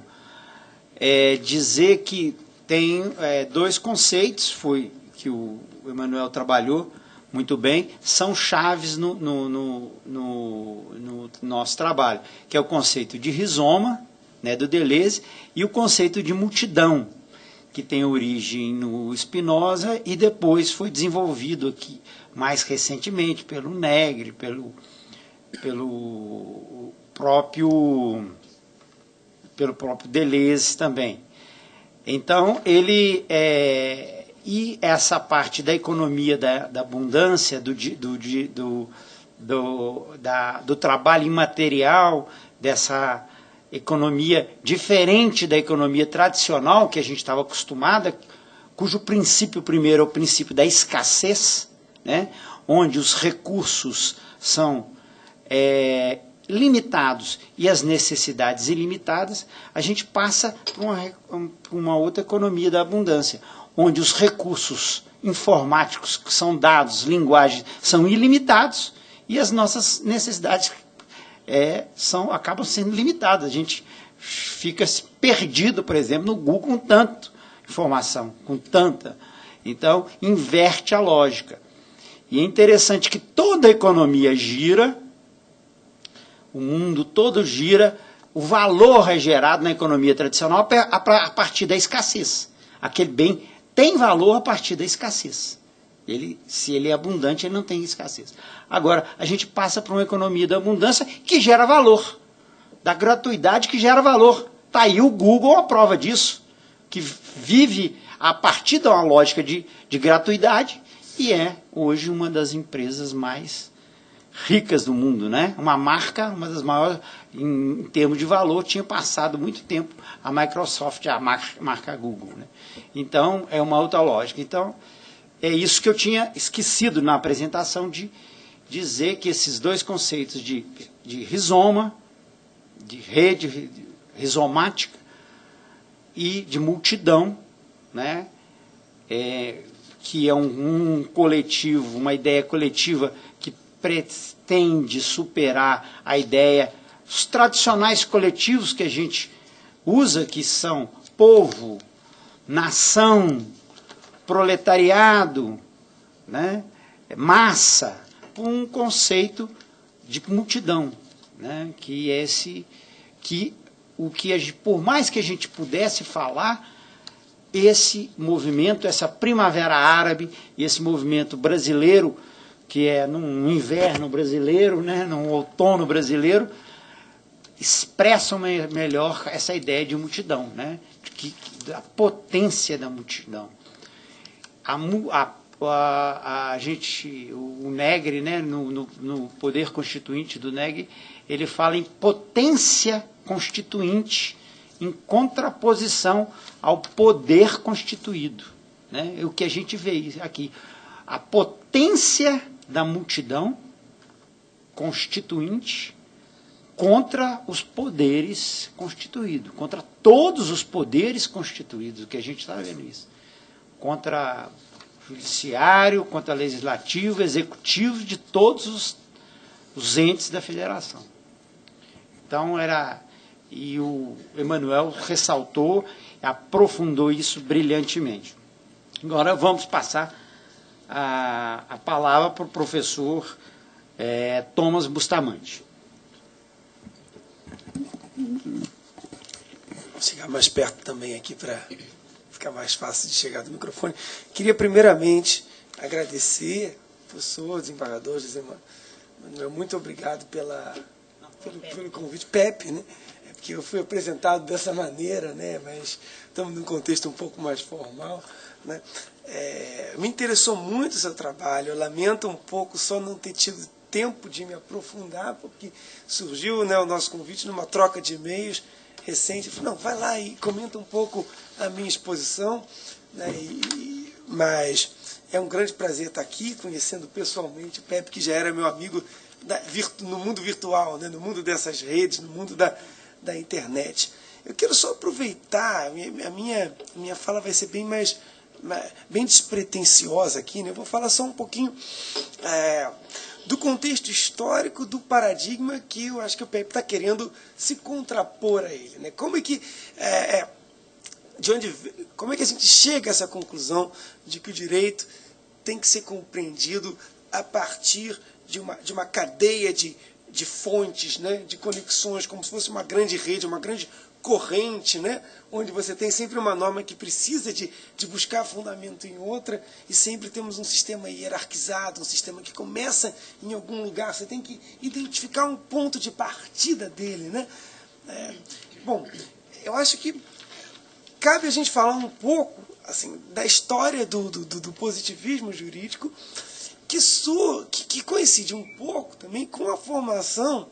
dizer que tem 2 conceitos, que o Emanuel trabalhou muito bem, são chaves no nosso trabalho, que é o conceito de rizoma, né, do Deleuze, e o conceito de multidão, que tem origem no Spinoza e depois foi desenvolvido aqui mais recentemente pelo Negri, pelo próprio Deleuze também. Então, e essa parte da economia da abundância, do trabalho imaterial, dessa economia diferente da economia tradicional que a gente estava acostumada, cujo princípio primeiro é o princípio da escassez, né, onde os recursos são limitados e as necessidades ilimitadas, a gente passa para uma outra economia da abundância, onde os recursos informáticos, que são dados, linguagem, são ilimitados e as nossas necessidades acabam sendo limitadas. A gente fica perdido, por exemplo, no Google com tanta informação, com tanta. Então, inverte a lógica. E é interessante que toda a economia gira, o mundo todo gira, o valor é gerado na economia tradicional a partir da escassez. Aquele bem tem valor a partir da escassez. Se ele é abundante, ele não tem escassez. Agora, a gente passa para uma economia da abundância que gera valor, da gratuidade que gera valor. Está aí o Google a prova disso, que vive a partir de uma lógica de gratuidade e é hoje uma das empresas mais ricas do mundo, né? Uma marca, uma das maiores em termos de valor, tinha passado muito tempo a Microsoft, a marca Google, né? Então, é uma outra lógica. Então, é isso que eu tinha esquecido na apresentação de dizer que esses dois conceitos de rizoma, de rede rizomática e de multidão, né? Que é um coletivo, uma ideia coletiva que pretende superar a ideia, os tradicionais coletivos que a gente usa, que são povo, nação, proletariado, né? Massa, um conceito de multidão, né? Que é por mais que a gente pudesse falar, esse movimento, essa primavera árabe, e esse movimento brasileiro, que é num inverno brasileiro, né, num outono brasileiro, expressam melhor essa ideia de multidão, né, da potência da multidão. O Negri, né, no poder constituinte do Negri, ele fala em potência constituinte em contraposição ao poder constituído, né? O que a gente vê aqui, a potência da multidão constituinte contra os poderes constituídos, contra todos os poderes constituídos, o que a gente está vendo isso, contra o judiciário, contra o legislativo, executivo, de todos os entes da federação. Então, e o Emanuel ressaltou, aprofundou isso brilhantemente. Agora vamos passar a palavra para o professor Thomas Bustamante. Vou chegar mais perto também aqui para ficar mais fácil de chegar do microfone. Queria primeiramente agradecer, professor, desembargador José Manuel, muito obrigado pelo convite, Pepe, né? Que eu fui apresentado dessa maneira, né? Mas estamos num contexto um pouco mais formal, né? Me interessou muito o seu trabalho, eu lamento um pouco só não ter tido tempo de me aprofundar, porque surgiu, né, o nosso convite numa troca de e-mails recente. Eu falei, não, vai lá e comenta um pouco a minha exposição, né? Mas é um grande prazer estar aqui, conhecendo pessoalmente o Pepe, que já era meu amigo no mundo virtual, né? No mundo dessas redes, no mundo da internet. Eu quero só aproveitar, a minha fala vai ser bem despretensiosa aqui, né? Eu vou falar só um pouquinho do contexto histórico, do paradigma que eu acho que o Pepe está querendo se contrapor a ele, né? Como é que como é que a gente chega a essa conclusão de que o direito tem que ser compreendido a partir de uma cadeia de fontes, né, de conexões, como se fosse uma grande rede, uma grande corrente, né, onde você tem sempre uma norma que precisa de buscar fundamento em outra, e sempre temos um sistema hierarquizado, um sistema que começa em algum lugar, você tem que identificar um ponto de partida dele, né? Bom, eu acho que cabe a gente falar um pouco assim, da história do positivismo jurídico, que coincide um pouco também com a formação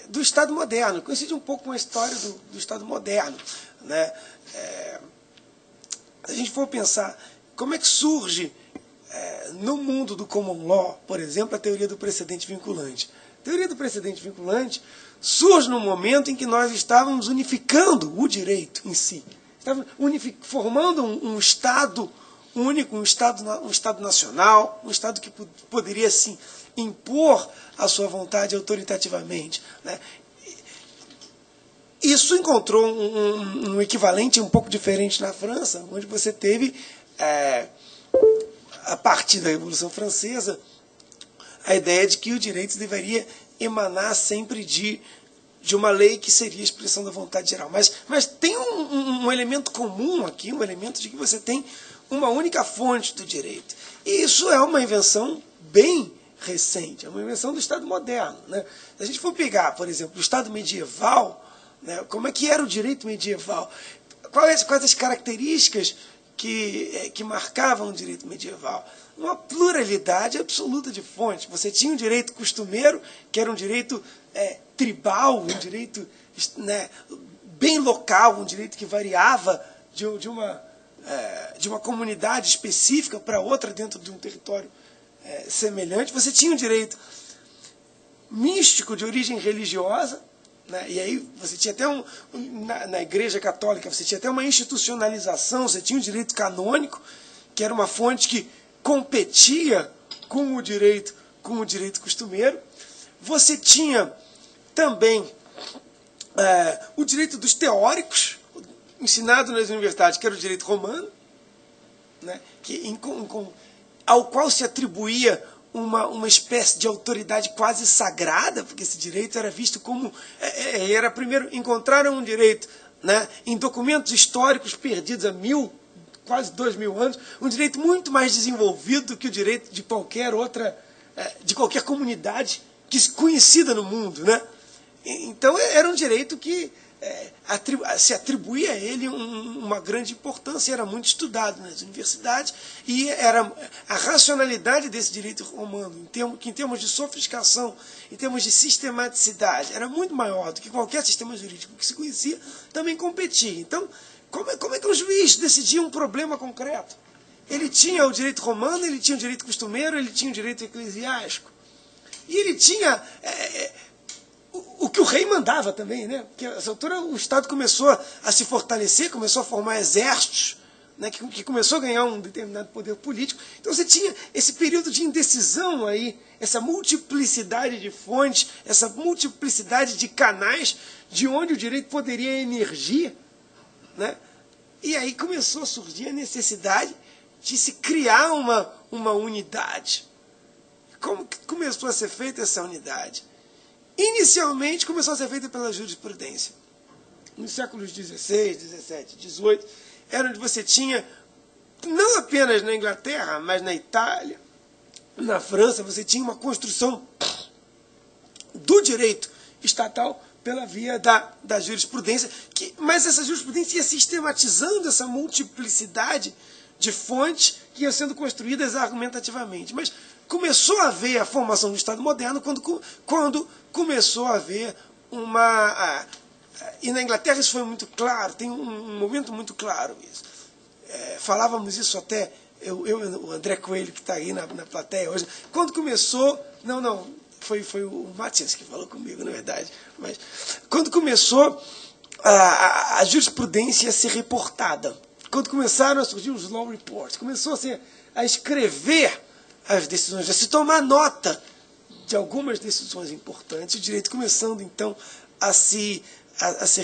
do Estado moderno, coincide um pouco com a história do Estado moderno, né? Se a gente for pensar como é que surge no mundo do common law, por exemplo, a teoria do precedente vinculante. A teoria do precedente vinculante surge no momento em que nós estávamos unificando o direito em si, estávamos formando um Estado único, um Estado nacional, um Estado que poderia, sim, impor a sua vontade autoritativamente, né? Isso encontrou um equivalente um pouco diferente na França, onde você teve, a partir da Revolução Francesa, a ideia de que o direito deveria emanar sempre de uma lei que seria a expressão da vontade geral. Mas tem um elemento comum aqui, um elemento de que você tem uma única fonte do direito. E isso é uma invenção bem recente, é uma invenção do Estado moderno, né? Se a gente for pegar, por exemplo, o Estado medieval, né, como é que era o direito medieval? Quais as características que marcavam o direito medieval? Uma pluralidade absoluta de fontes. Você tinha um direito costumeiro, que era um direito tribal, um direito, né, bem local, um direito que variava de uma comunidade específica para outra dentro de um território semelhante. Você tinha um direito místico de origem religiosa, né? E aí você tinha até na Igreja Católica, você tinha até uma institucionalização, você tinha um direito canônico, que era uma fonte que competia com o direito costumeiro. Você tinha também o direito dos teóricos, ensinado nas universidades, que era o direito romano, né? Ao qual se atribuía uma espécie de autoridade quase sagrada, porque esse direito era visto como... era primeiro, encontraram um direito, né, em documentos históricos perdidos há quase 2000 anos, um direito muito mais desenvolvido do que o direito de qualquer outra, de qualquer comunidade conhecida no mundo, né? Então era um direito que se atribuía a ele uma grande importância, era muito estudado nas universidades, e era a racionalidade desse direito romano, que em termos de sofisticação, em termos de sistematicidade, era muito maior do que qualquer sistema jurídico que se conhecia, também competia. Então, como é que um juiz decidia um problema concreto? Ele tinha o direito romano, ele tinha o direito costumeiro, ele tinha o direito eclesiástico. E ele tinha o que o rei mandava também, né? Porque nessa altura o Estado começou a se fortalecer, começou a formar exércitos, né? que começou a ganhar um determinado poder político. Então você tinha esse período de indecisão aí, essa multiplicidade de fontes, essa multiplicidade de canais de onde o direito poderia emergir, né? E aí começou a surgir a necessidade de se criar uma unidade. Como que começou a ser feita essa unidade? Inicialmente começou a ser feita pela jurisprudência. Nos séculos XVI, XVII, XVIII, era onde você tinha, não apenas na Inglaterra, mas na Itália, na França, você tinha uma construção do direito estatal pela via da jurisprudência, mas essa jurisprudência ia sistematizando essa multiplicidade de fontes que iam sendo construídas argumentativamente. Mas começou a haver a formação do Estado moderno quando começou a haver e na Inglaterra isso foi muito claro, tem um momento muito claro isso. Falávamos isso até, o André Coelho, que está aí na plateia hoje, quando começou, foi o Matias que falou comigo, na verdade, mas quando começou a jurisprudência a ser reportada, quando começaram a surgir os law reports, começou a escrever as decisões, a se tomar nota de algumas decisões importantes, o direito começando, então, a ser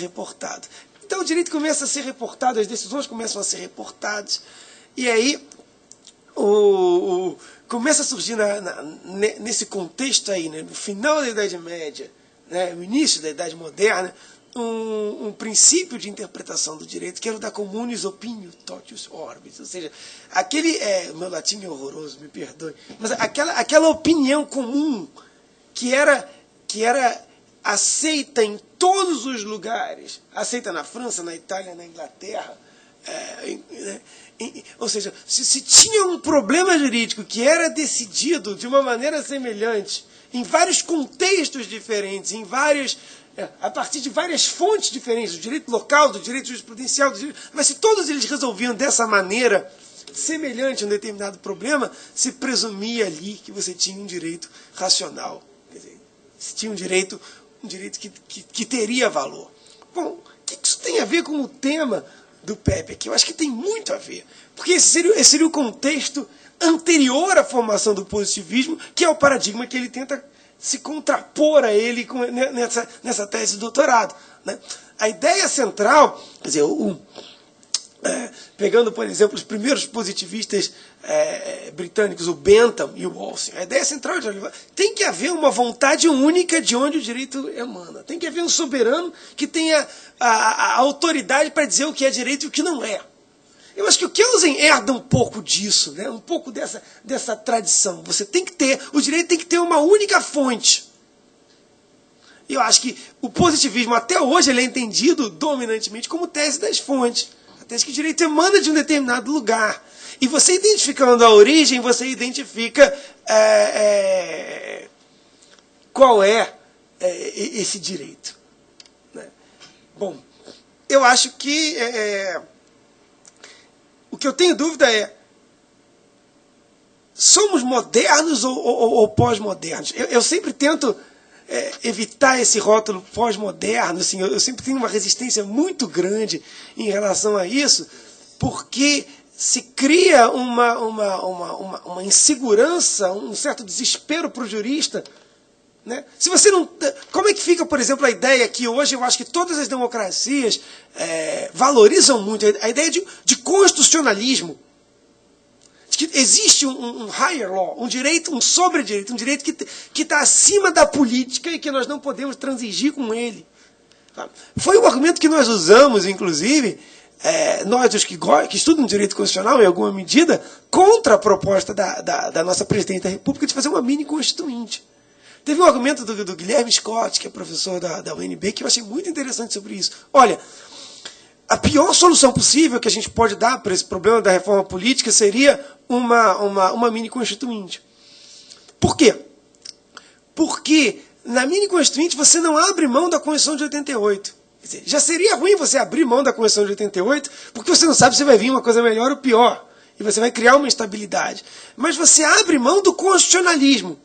reportado. Então, o direito começa a ser reportado, as decisões começam a ser reportadas, e aí começa a surgir nesse contexto aí, né, no final da Idade Média, né, no início da Idade Moderna, um princípio de interpretação do direito, que era o da communis opinio totius orbis, ou seja, o meu latim é horroroso, me perdoe, mas aquela opinião comum que era aceita em todos os lugares, aceita na França, na Itália, na Inglaterra, ou seja, se tinha um problema jurídico que era decidido de uma maneira semelhante, em vários contextos diferentes, a partir de várias fontes diferentes, do direito local, do direito jurisprudencial, mas se todos eles resolviam dessa maneira semelhante a um determinado problema, se presumia ali que você tinha um direito racional. Quer dizer, se tinha um direito que teria valor. Bom, o que isso tem a ver com o tema do Pepe aqui? Eu acho que tem muito a ver, porque esse seria o contexto anterior à formação do positivismo, que é o paradigma que ele tenta se contrapor a ele nessa tese de doutorado, né? A ideia central, quer dizer, pegando, por exemplo, os primeiros positivistas britânicos, o Bentham e o Walsin, a ideia central tem que haver uma vontade única de onde o direito emana. Tem que haver um soberano que tenha a autoridade para dizer o que é direito e o que não é. Eu acho que o Kelsen herda um pouco disso, né? Um pouco dessa tradição. Você tem que ter, o direito tem que ter uma única fonte. E eu acho que o positivismo, até hoje, ele é entendido dominantemente como tese das fontes. A tese que o direito emana de um determinado lugar. E você identificando a origem, você identifica qual é esse direito. Né? Bom, eu acho que o que eu tenho dúvida é: somos modernos ou pós-modernos? Eu sempre tento evitar esse rótulo pós-moderno. Assim, eu sempre tenho uma resistência muito grande em relação a isso, porque se cria uma insegurança, um certo desespero para o jurista. Né? Se você não, como é que fica, por exemplo, a ideia que hoje eu acho que todas as democracias valorizam muito a ideia de constitucionalismo, de que existe um higher law, um direito, um sobre-direito, um direito que está acima da política e que nós não podemos transigir com ele. Foi o argumento que nós usamos, inclusive, nós os que estudam direito constitucional, em alguma medida, contra a proposta da nossa presidente da República de fazer uma mini constituinte. Teve um argumento do Guilherme Scott, que é professor da UNB, que eu achei muito interessante sobre isso. Olha, a pior solução possível que a gente pode dar para esse problema da reforma política seria uma mini constituinte. Por quê? Porque na mini constituinte você não abre mão da Constituição de 88. Quer dizer, já seria ruim você abrir mão da Constituição de 88, porque você não sabe se vai vir uma coisa melhor ou pior. E você vai criar uma instabilidade. Mas você abre mão do constitucionalismo.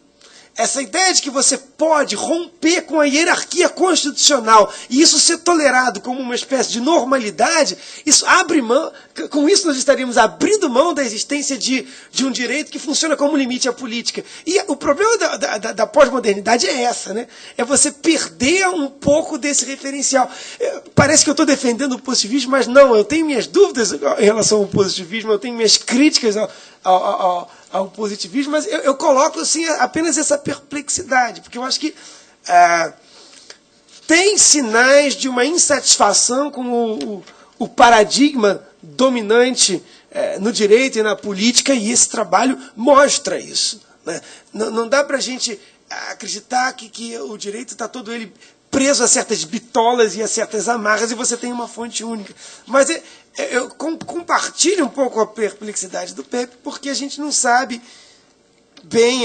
Essa ideia de que você pode romper com a hierarquia constitucional e isso ser tolerado como uma espécie de normalidade, isso abre mão, com isso nós estaríamos abrindo mão da existência de um direito que funciona como limite à política. E o problema da pós-modernidade é essa, né? É você perder um pouco desse referencial. Parece que eu estou defendendo o positivismo, mas não, eu tenho minhas dúvidas em relação ao positivismo, eu tenho minhas críticas ao positivismo, mas eu coloco assim, apenas essa perplexidade, porque eu acho que tem sinais de uma insatisfação com o paradigma dominante no direito e na política, e esse trabalho mostra isso. Né? Não dá para a gente acreditar que o direito está todo ele preso a certas bitolas e a certas amarras, e você tem uma fonte única. Mas eu compartilho um pouco a perplexidade do Pepe, porque a gente não sabe bem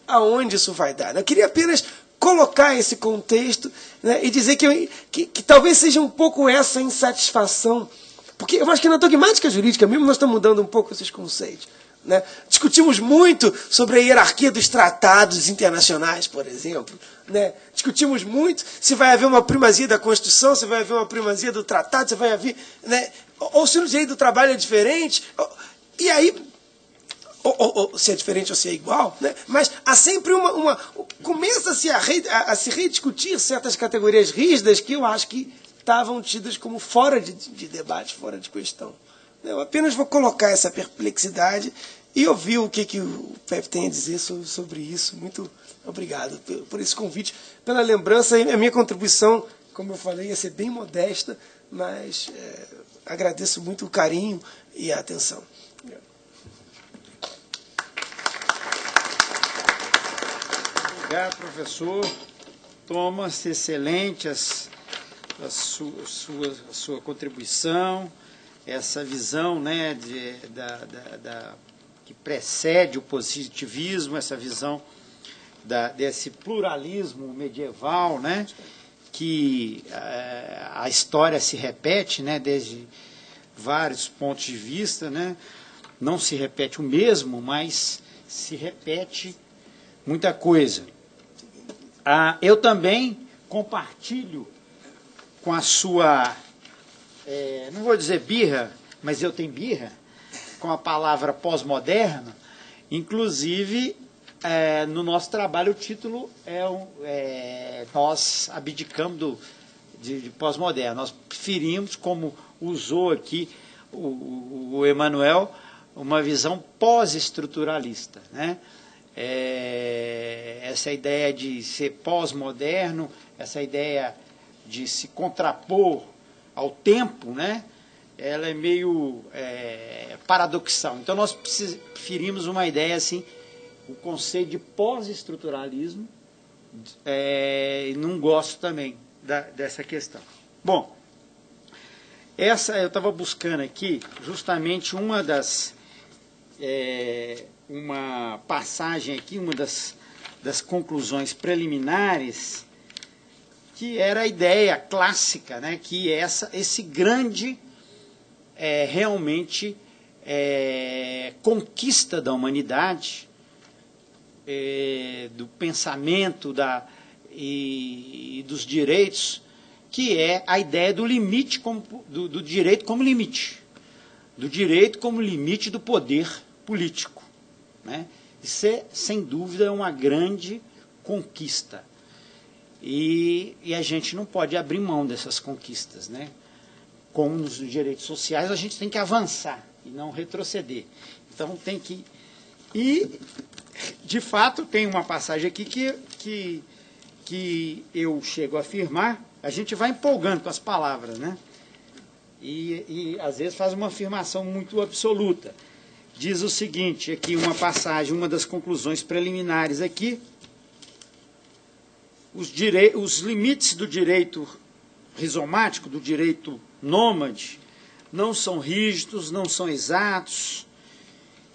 aonde isso vai dar. Eu queria apenas colocar esse contexto, né, e dizer que talvez seja um pouco essa insatisfação, porque eu acho que na dogmática jurídica mesmo nós estamos mudando um pouco esses conceitos. Né? Discutimos muito sobre a hierarquia dos tratados internacionais, por exemplo. Né? Discutimos muito se vai haver uma primazia da Constituição, se vai haver uma primazia do tratado, se vai haver... Né? Ou se no direito do trabalho é diferente. E aí, ou se é diferente ou se é igual. Né? Mas há sempre começa-se a se rediscutir certas categorias rígidas que eu acho que estavam tidas como fora de debate, fora de questão. Eu apenas vou colocar essa perplexidade e ouvir o que o Pepe tem a dizer sobre isso. Muito obrigado por esse convite, pela lembrança. A minha contribuição, como eu falei, ia ser bem modesta, mas agradeço muito o carinho e a atenção. Obrigado, professor Thomas. Excelente a sua contribuição. Essa visão, né, que precede o positivismo, essa visão desse pluralismo medieval, né, que a história se repete, né, desde vários pontos de vista, né, não se repete o mesmo, mas se repete muita coisa. Eu também compartilho com a sua... não vou dizer birra, mas eu tenho birra com a palavra pós-moderno. Inclusive, no nosso trabalho, o título nós abdicamos de pós-moderno. Nós preferimos, como usou aqui o Emanuel, uma visão pós-estruturalista. Né? Essa ideia de ser pós-moderno, essa ideia de se contrapor ao tempo, né, ela é meio paradoxal. Então, nós preferimos uma ideia assim, o conceito de pós-estruturalismo, não gosto também dessa questão. Bom, eu estava buscando aqui justamente uma passagem aqui, uma das conclusões preliminares, que era a ideia clássica, né, que esse grande, realmente, conquista da humanidade, do pensamento e dos direitos, que é a ideia do limite, do direito como limite, do direito como limite do poder político, né? Isso, sem dúvida, é uma grande conquista. E a gente não pode abrir mão dessas conquistas, né? Como nos direitos sociais, a gente tem que avançar e não retroceder. Então, tem que... E, de fato, tem uma passagem aqui que eu chego a afirmar, a gente vai empolgando com as palavras, né? E às vezes, faz uma afirmação muito absoluta. Diz o seguinte, aqui uma passagem, uma das conclusões preliminares aqui, os limites do direito rizomático, do direito nômade, não são rígidos, não são exatos,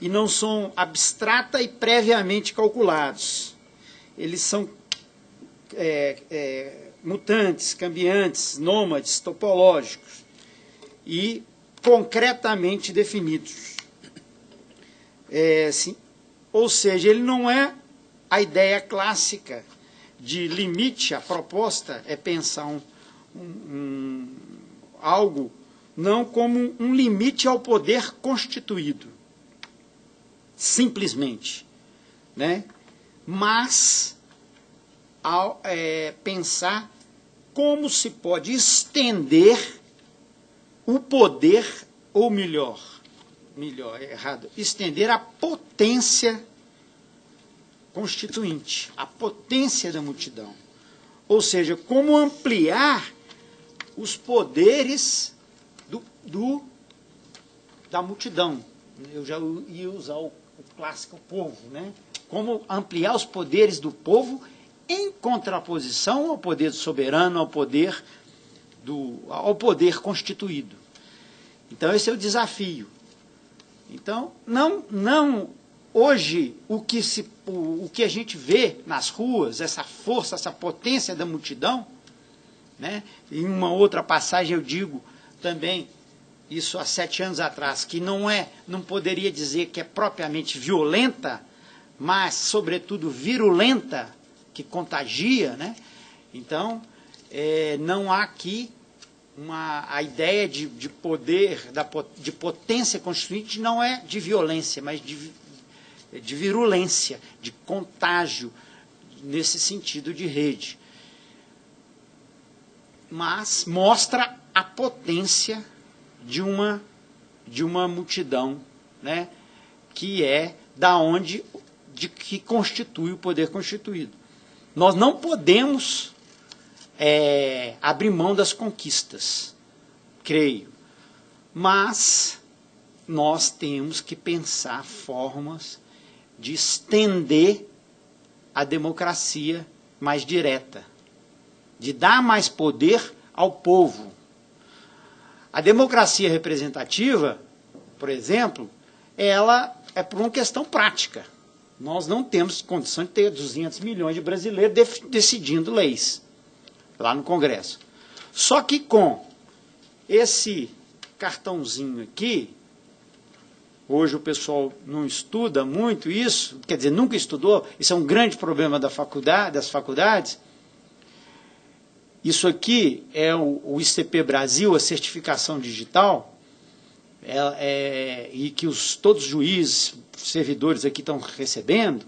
e não são abstrata e previamente calculados. Eles são mutantes, cambiantes, nômades, topológicos, e concretamente definidos. Ou seja, ele não é a ideia clássica de limite. A proposta é pensar algo não como um limite ao poder constituído, simplesmente, né? Mas pensar como se pode estender o poder, ou estender a potência constituinte, a potência da multidão. Ou seja, como ampliar os poderes da multidão. Eu já ia usar o clássico povo, né? Como ampliar os poderes do povo em contraposição ao poder soberano, ao poder constituído. Então, esse é o desafio. Então, hoje, o que a gente vê nas ruas, essa força, essa potência da multidão, né? Em uma outra passagem eu digo também, isso há 7 anos atrás, que não poderia dizer que é propriamente violenta, mas, sobretudo, virulenta, que contagia, né? Então, não há aqui a ideia de poder, de potência constituinte, não é de violência, mas de virulência, de contágio, nesse sentido de rede. Mas mostra a potência de uma multidão, né, que é que constitui o poder constituído. Nós não podemos abrir mão das conquistas, creio, mas nós temos que pensar formas de estender a democracia mais direta, de dar mais poder ao povo. A democracia representativa, por exemplo, ela é por uma questão prática. Nós não temos condição de ter 200 milhões de brasileiros decidindo leis lá no Congresso. Só que com esse cartãozinho aqui, hoje o pessoal não estuda muito isso, quer dizer, nunca estudou, isso é um grande problema das faculdades. Isso aqui é o ICP Brasil, a certificação digital, e que todos os juízes, servidores aqui estão recebendo,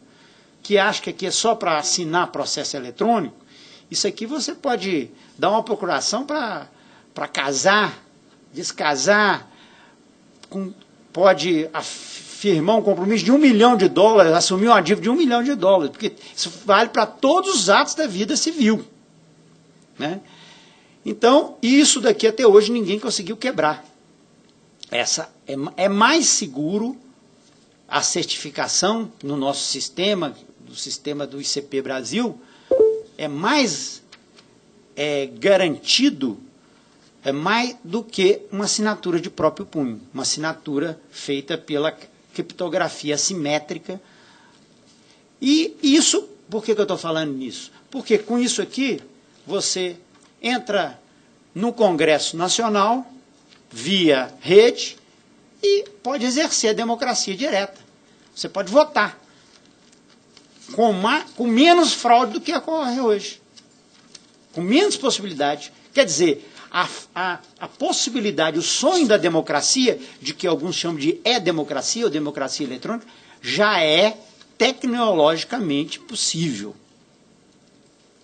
que acham que aqui é só para assinar processo eletrônico. Isso aqui você pode dar uma procuração para casar, descasar, pode firmar um compromisso de $1 milhão, assumir uma dívida de $1 milhão, porque isso vale para todos os atos da vida civil, né? Então, isso daqui até hoje ninguém conseguiu quebrar. É mais seguro a certificação no nosso sistema, do sistema do ICP Brasil, é mais garantido, é mais do que uma assinatura de próprio punho, uma assinatura feita pela criptografia assimétrica. E isso, por que eu estou falando nisso? Porque com isso aqui, você entra no Congresso Nacional, via rede, e pode exercer a democracia direta. Você pode votar com menos fraude do que ocorre hoje. Com menos possibilidade. Quer dizer, a possibilidade, o sonho da democracia, de que alguns chamam de democracia ou democracia eletrônica, já é tecnologicamente possível.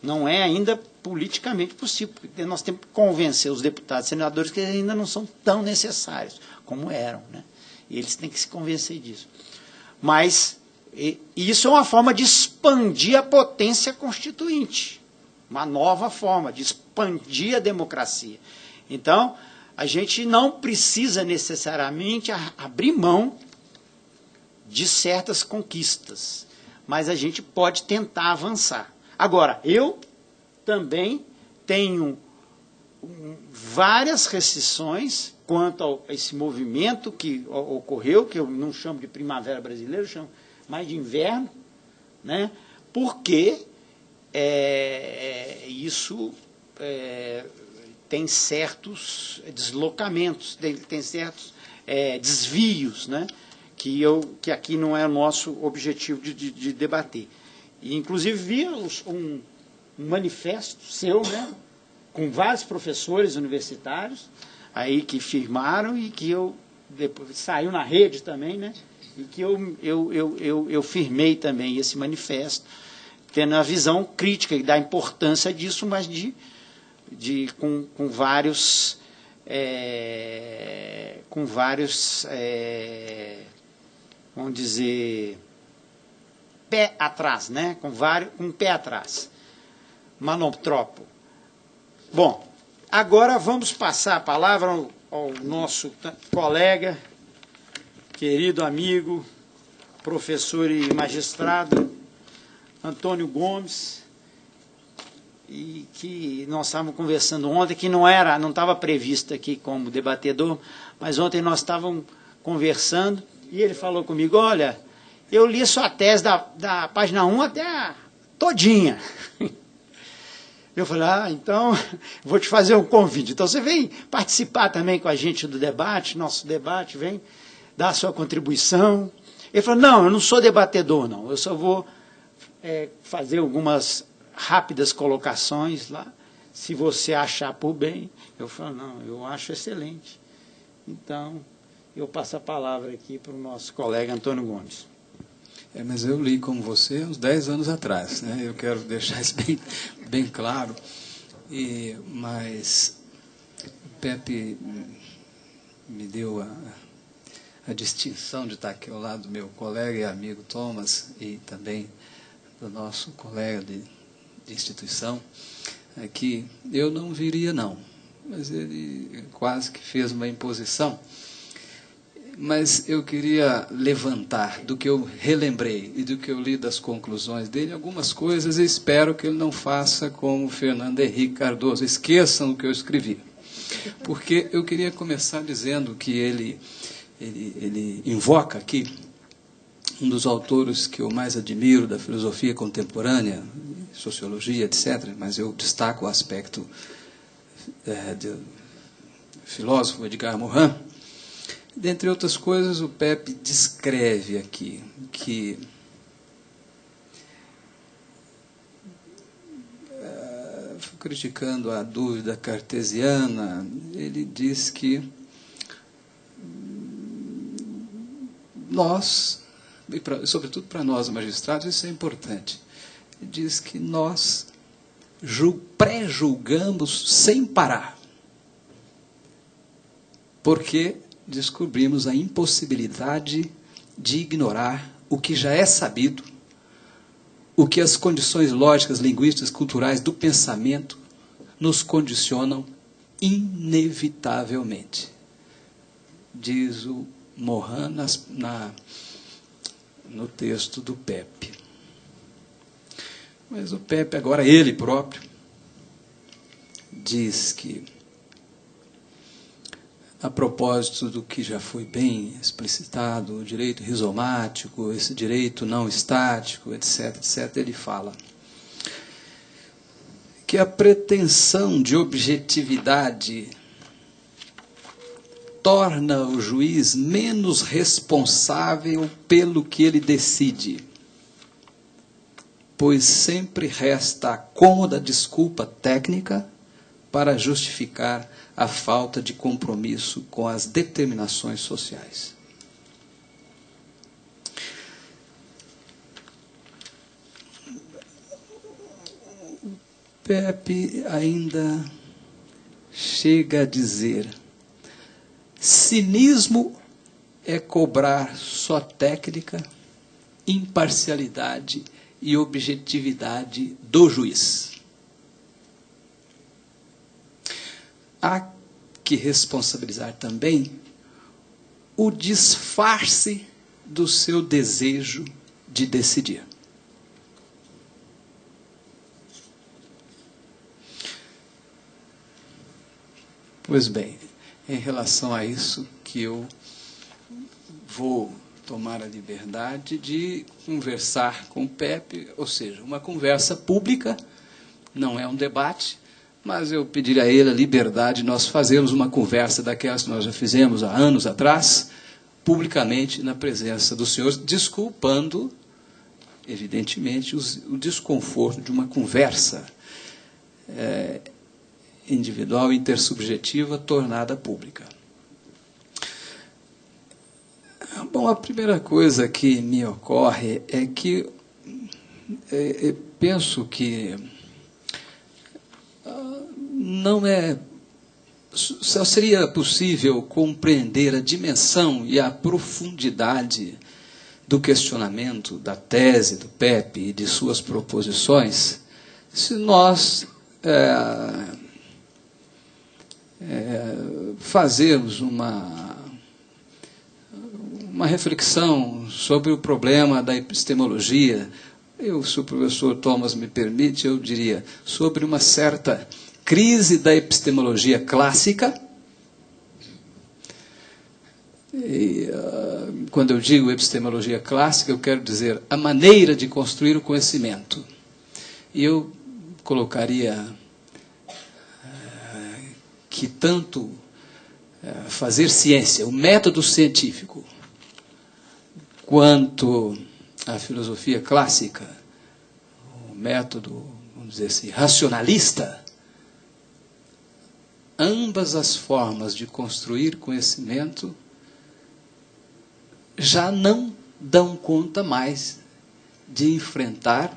Não é ainda politicamente possível, porque nós temos que convencer os deputados e senadores que ainda não são tão necessários como eram, né? E eles têm que se convencer disso. Mas isso é uma forma de expandir a potência constituinte, uma nova forma de expandir a democracia. Então, a gente não precisa necessariamente abrir mão de certas conquistas, mas a gente pode tentar avançar. Agora, eu também tenho várias restrições quanto a esse movimento que ocorreu, que eu não chamo de primavera brasileira, eu chamo mais de inverno, né? Porque isso tem certos deslocamentos, tem certos desvios, né? Que aqui não é o nosso objetivo de debater. E, inclusive, vi um manifesto seu, né, com vários professores universitários aí que firmaram e que depois saiu na rede também, né, e que eu firmei também esse manifesto, tendo a visão crítica da importância disso, mas com vários vamos dizer, pé atrás, né? Com um pé atrás. Manoptropo. Bom, agora vamos passar a palavra ao nosso colega, querido amigo, professor e magistrado, Antônio Gomes, e que nós estávamos conversando ontem, que não estava previsto aqui como debatedor, mas ontem nós estávamos conversando, e ele falou comigo, olha, eu li sua tese da página 1 até a todinha. Eu falei, então, vou te fazer um convite. Então, você vem participar também com a gente do debate, nosso debate, vem dar a sua contribuição. Ele falou, não, eu não sou debatedor, não. Eu só vou fazer algumas rápidas colocações lá, se você achar por bem. Eu falo, não, eu acho excelente. Então, eu passo a palavra aqui para o nosso colega Antônio Gomes. Mas eu li como você uns 10 anos atrás, né? Eu quero deixar isso bem claro. Mas o Pepe me deu a distinção de estar aqui ao lado do meu colega e amigo Thomas e também do nosso colega de instituição, que eu não viria, não. Mas ele quase que fez uma imposição. Mas eu queria levantar do que eu relembrei e do que eu li das conclusões dele algumas coisas e espero que ele não faça como Fernando Henrique Cardoso. Esqueçam o que eu escrevi. Porque eu queria começar dizendo que ele invoca aqui um dos autores que eu mais admiro da filosofia contemporânea, sociologia, etc., mas eu destaco o aspecto do filósofo Edgar Morin. Dentre outras coisas, o Pepe descreve aqui que criticando a dúvida cartesiana, ele diz que nós, e sobretudo para nós magistrados, isso é importante, ele diz que nós pré-julgamos sem parar, porque descobrimos a impossibilidade de ignorar o que já é sabido, o que as condições lógicas, linguísticas, culturais do pensamento nos condicionam inevitavelmente. diz o Mohan no texto do Pepe. Mas o Pepe, agora ele próprio, diz que, a propósito do que já foi bem explicitado, o direito rizomático, esse direito não estático, etc., etc., ele fala que a pretensão de objetividade torna o juiz menos responsável pelo que ele decide, pois sempre resta a cômoda desculpa técnica para justificar a falta de compromisso com as determinações sociais. Pepe ainda chega a dizer: cinismo é cobrar só técnica, imparcialidade e objetividade do juiz. Há que responsabilizar também o disfarce do seu desejo de decidir. Pois bem, em relação a isso que eu vou tomar a liberdade de conversar com o Pepe, ou seja, uma conversa pública, não é um debate, mas eu pediria a ele a liberdade de nós fazermos uma conversa daquelas que nós já fizemos há anos atrás, publicamente, na presença dos senhores, desculpando, evidentemente, o desconforto de uma conversa individual, intersubjetiva, tornada pública. Bom, a primeira coisa que me ocorre é que penso que só seria possível compreender a dimensão e a profundidade do questionamento, da tese do Pepe e de suas proposições, se nós fazermos uma reflexão sobre o problema da epistemologia. Se o professor Thomas me permite, eu diria, sobre uma certa crise da epistemologia clássica. E, quando eu digo epistemologia clássica, eu quero dizer a maneira de construir o conhecimento. E eu colocaria que tanto fazer ciência, o método científico, quanto a filosofia clássica, o método, vamos dizer assim, racionalista, ambas as formas de construir conhecimento já não dão conta mais de enfrentar,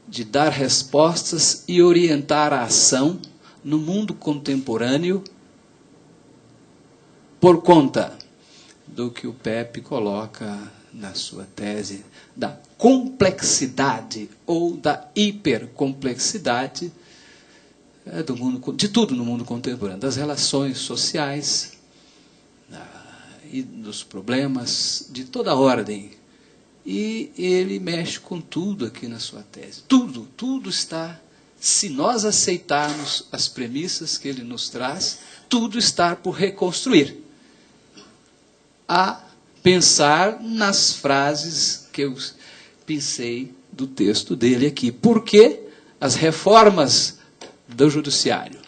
de dar respostas e orientar a ação no mundo contemporâneo por conta do que o Pepe coloca na sua tese da complexidade ou da hipercomplexidade do mundo, de tudo no mundo contemporâneo, das relações sociais e dos problemas de toda ordem. E ele mexe com tudo aqui na sua tese. Tudo está, se nós aceitarmos as premissas que ele nos traz, tudo está por reconstruir. A pensar nas frases que eu pensei do texto dele aqui. Por que as reformas do judiciário,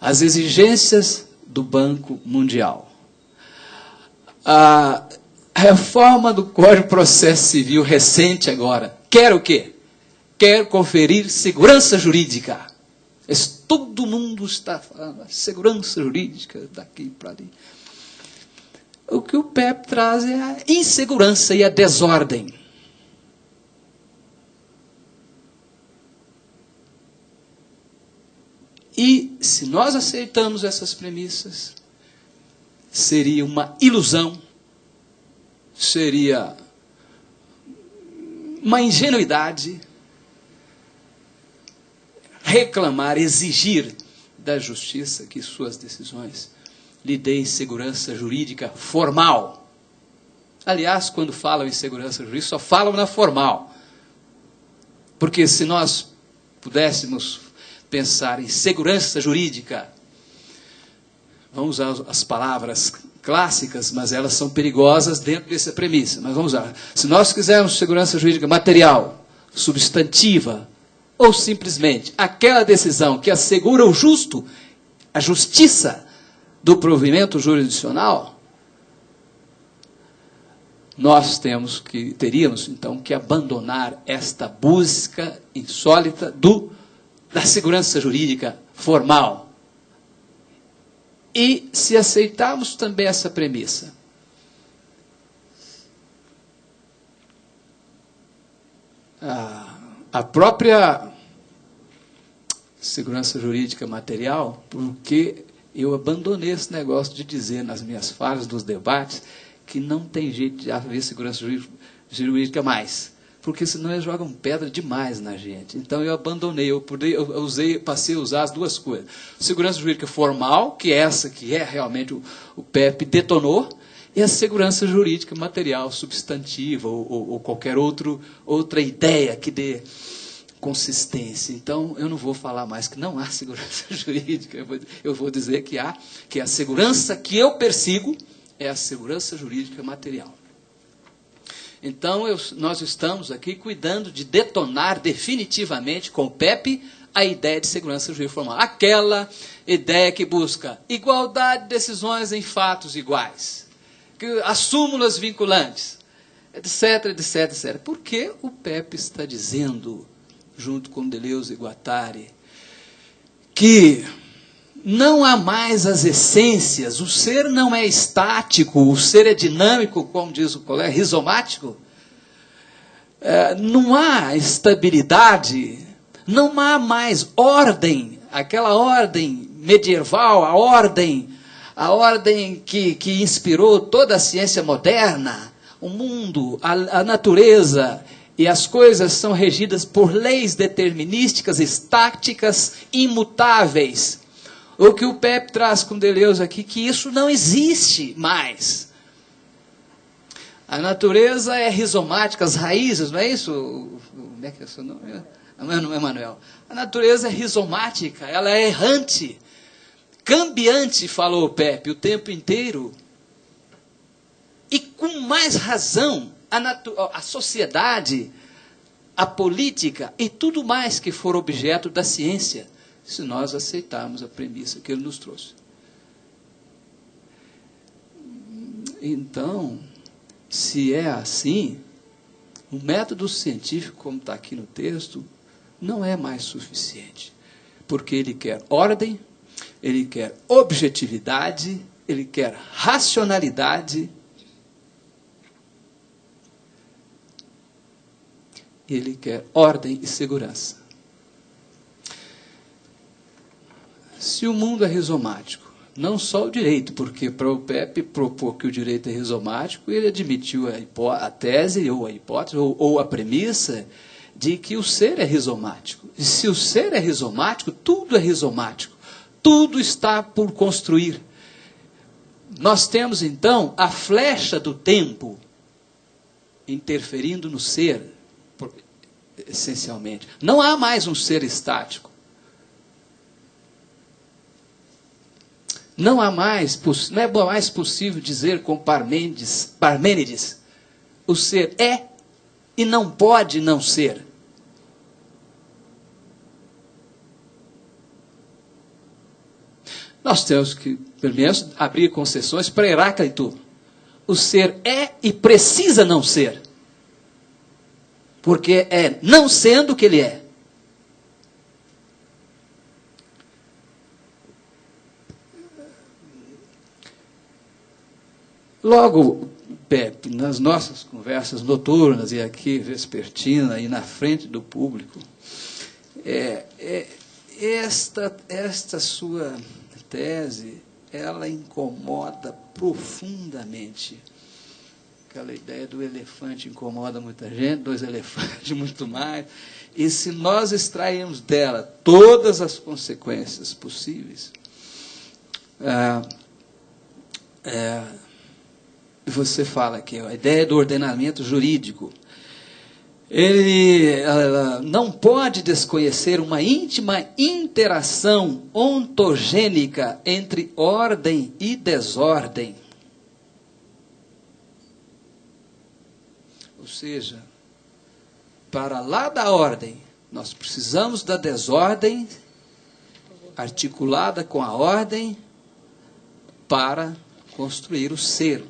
as exigências do Banco Mundial, a reforma do Código de Processo Civil recente agora, quer o quê? Quer conferir segurança jurídica. Todo mundo está falando segurança jurídica daqui para ali. O que o Pepe traz é a insegurança e a desordem. E, se nós aceitamos essas premissas, seria uma ilusão, seria uma ingenuidade reclamar, exigir da justiça que suas decisões lhe dei segurança jurídica formal. Aliás, quando falam em segurança jurídica, só falam na formal. Porque se nós pudéssemos pensar em segurança jurídica, vamos usar as palavras clássicas, mas elas são perigosas dentro dessa premissa. Mas vamos usar. Se nós quisermos segurança jurídica material, substantiva, ou simplesmente aquela decisão que assegura o justo, a justiça do provimento jurisdicional, nós teríamos então que abandonar esta busca insólita da segurança jurídica formal. E se aceitarmos também essa premissa, a própria segurança jurídica material, porque eu abandonei esse negócio de dizer nas minhas falas dos debates que não tem jeito de haver segurança jurídica mais, porque senão eles jogam pedra demais na gente. Então eu abandonei, passei a usar as duas coisas. Segurança jurídica formal, que é essa que é realmente o PEP detonou, e a segurança jurídica material, substantiva, ou qualquer outra ideia que dê consistência. Então, eu não vou falar mais que não há segurança jurídica, eu vou dizer que a segurança que eu persigo é a segurança jurídica material. Então, nós estamos aqui cuidando de detonar definitivamente com o PEP a ideia de segurança jurídica formal. Aquela ideia que busca igualdade de decisões em fatos iguais, as súmulas vinculantes, etc, etc, etc. Porque o PEP está dizendo, junto com Deleuze e Guattari, que não há mais as essências, o ser não é estático, o ser é dinâmico, como diz o colega, rizomático. Não há estabilidade, não há mais ordem, aquela ordem medieval, a ordem que inspirou toda a ciência moderna, o mundo, a natureza, e as coisas são regidas por leis determinísticas, estáticas, imutáveis. O que o PEP traz com Deleuze aqui, que isso não existe mais. A natureza é rizomática, as raízes, não é isso? Como é que é o seu nome? Não é Manuel. A natureza é rizomática, ela é errante, cambiante, falou o PEP, o tempo inteiro. E com mais razão, a sociedade, a política e tudo mais que for objeto da ciência, se nós aceitarmos a premissa que ele nos trouxe. Então, se é assim, o método científico, como está aqui no texto, não é mais suficiente. Porque ele quer ordem, ele quer objetividade, ele quer racionalidade, ele quer ordem e segurança. Se o mundo é rizomático, não só o direito, porque para o PEP propor que o direito é rizomático, ele admitiu a tese, ou a hipótese, ou a premissa de que o ser é rizomático. E se o ser é rizomático, tudo é rizomático. Tudo está por construir. Nós temos, então, a flecha do tempo interferindo no ser, essencialmente. Não há mais um ser estático. Não é mais possível dizer com Parmênides, o ser é e não pode não ser. Nós temos que, pelo menos, abrir concessões para Heráclito. O ser é e precisa não ser. Porque é não sendo que ele é. Logo, Pepe, nas nossas conversas noturnas e aqui vespertina e na frente do público, esta sua tese, ela incomoda profundamente. Aquela ideia do elefante incomoda muita gente, dos elefantes muito mais. E se nós extrairmos dela todas as consequências possíveis, você fala que a ideia do ordenamento jurídico, ela não pode desconhecer uma íntima interação ontogênica entre ordem e desordem. Ou seja, para lá da ordem, nós precisamos da desordem articulada com a ordem para construir o ser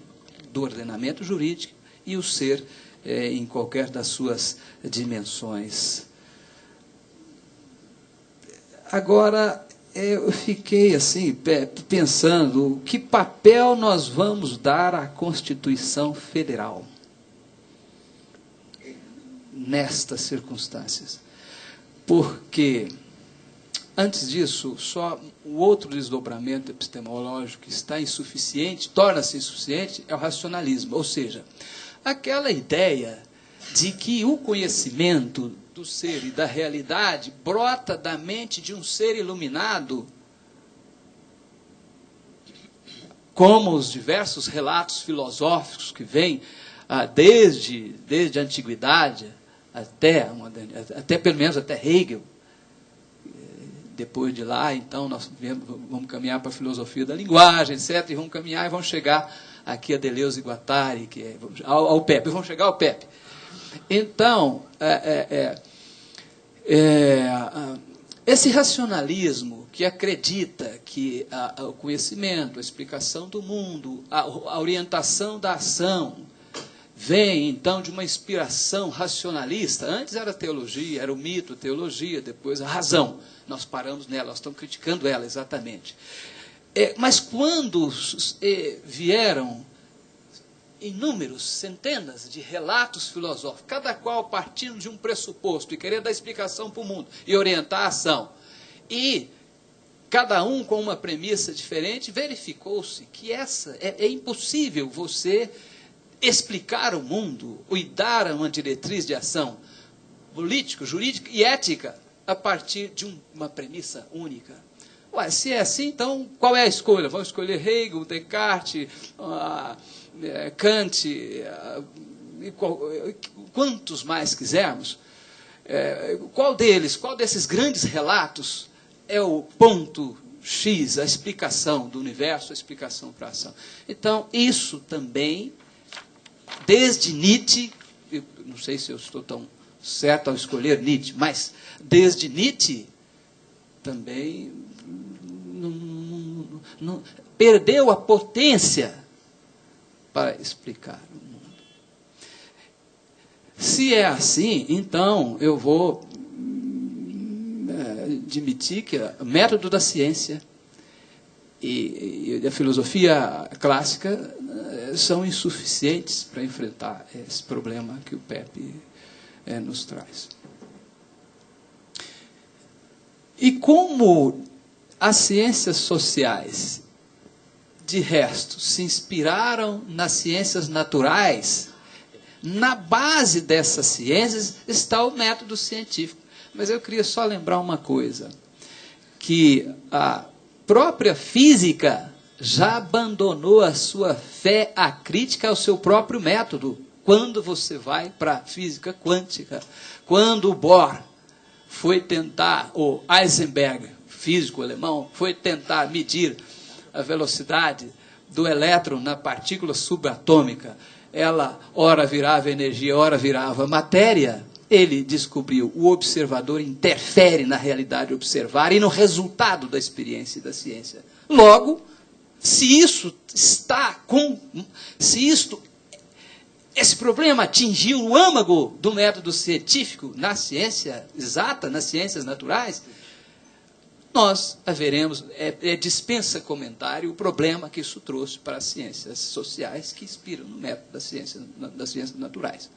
do ordenamento jurídico e o ser em qualquer das suas dimensões. Agora, eu fiquei assim, pensando, que papel nós vamos dar à Constituição Federal nestas circunstâncias? Porque, antes disso, só o outro desdobramento epistemológico que está insuficiente, torna-se insuficiente, é o racionalismo, ou seja, aquela ideia de que o conhecimento do ser e da realidade brota da mente de um ser iluminado, como os diversos relatos filosóficos que vêm desde a antiguidade até pelo menos até Hegel. Depois de lá, então, nós vamos caminhar para a filosofia da linguagem, etc., e vamos caminhar e vamos chegar aqui a Deleuze e Guattari, ao Pepe, vamos chegar ao Pepe. Então, esse racionalismo que acredita que o conhecimento, a explicação do mundo, a orientação da ação, vem, então, de uma inspiração racionalista. Antes era a teologia, era o mito, a teologia, depois a razão. Nós paramos nela, nós estamos criticando ela, exatamente. Mas quando vieram inúmeros, centenas de relatos filosóficos, cada qual partindo de um pressuposto e querendo dar explicação para o mundo e orientar a ação, e cada um com uma premissa diferente, verificou-se que é impossível você explicar o mundo e dar uma diretriz de ação política, jurídica e ética a partir de uma premissa única. Ué, se é assim, então qual é a escolha? Vamos escolher Hegel, Descartes, Kant, quantos mais quisermos? Qual desses grandes relatos é o ponto X, a explicação do universo, a explicação para a ação? Então, isso também, desde Nietzsche, eu não sei se eu estou tão certo ao escolher Nietzsche, mas desde Nietzsche também não perdeu a potência para explicar o mundo. Se é assim, então eu vou admitir que o método da ciência e da filosofia clássica são insuficientes para enfrentar esse problema que o Pepe nos traz. E como as ciências sociais, de resto, se inspiraram nas ciências naturais, na base dessas ciências está o método científico. Mas eu queria só lembrar uma coisa, que a própria física já abandonou a sua fé acrítica ao seu próprio método. Quando você vai para a física quântica, quando o Bohr foi tentar, o Heisenberg, físico alemão, foi tentar medir a velocidade do elétron na partícula subatômica, ela ora virava energia, ora virava matéria, ele descobriu, o observador interfere na realidade observada e no resultado da experiência e da ciência. Logo, esse problema atingiu o âmago do método científico na ciência exata, nas ciências naturais, nós haveremos, dispensa comentário o problema que isso trouxe para as ciências sociais que inspiram no método das ciências naturais.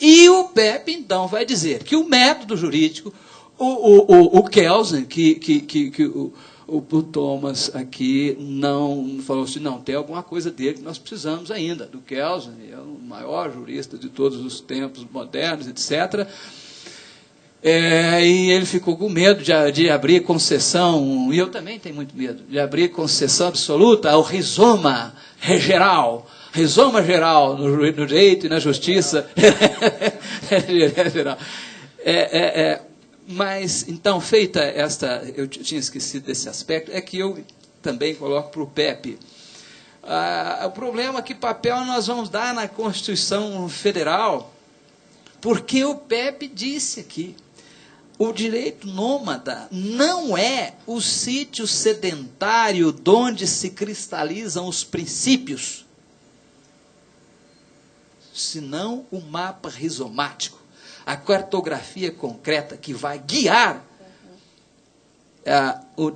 E o Pepe, então, vai dizer que o método jurídico, o Kelsen, o Thomas aqui não falou assim, não, tem alguma coisa dele que nós precisamos ainda, do Kelsen, é o maior jurista de todos os tempos modernos, etc., e ele ficou com medo de abrir concessão, e eu também tenho muito medo, de abrir concessão absoluta ao rizoma geral, rizoma geral no direito e na justiça. Geral. Mas, então, feita esta, eu tinha esquecido desse aspecto, é que eu também coloco para o Pepe. O problema é que papel nós vamos dar na Constituição Federal, porque o Pepe disse aqui, o direito nômada não é o sítio sedentário onde se cristalizam os princípios, senão o mapa rizomático, a cartografia concreta que vai guiar o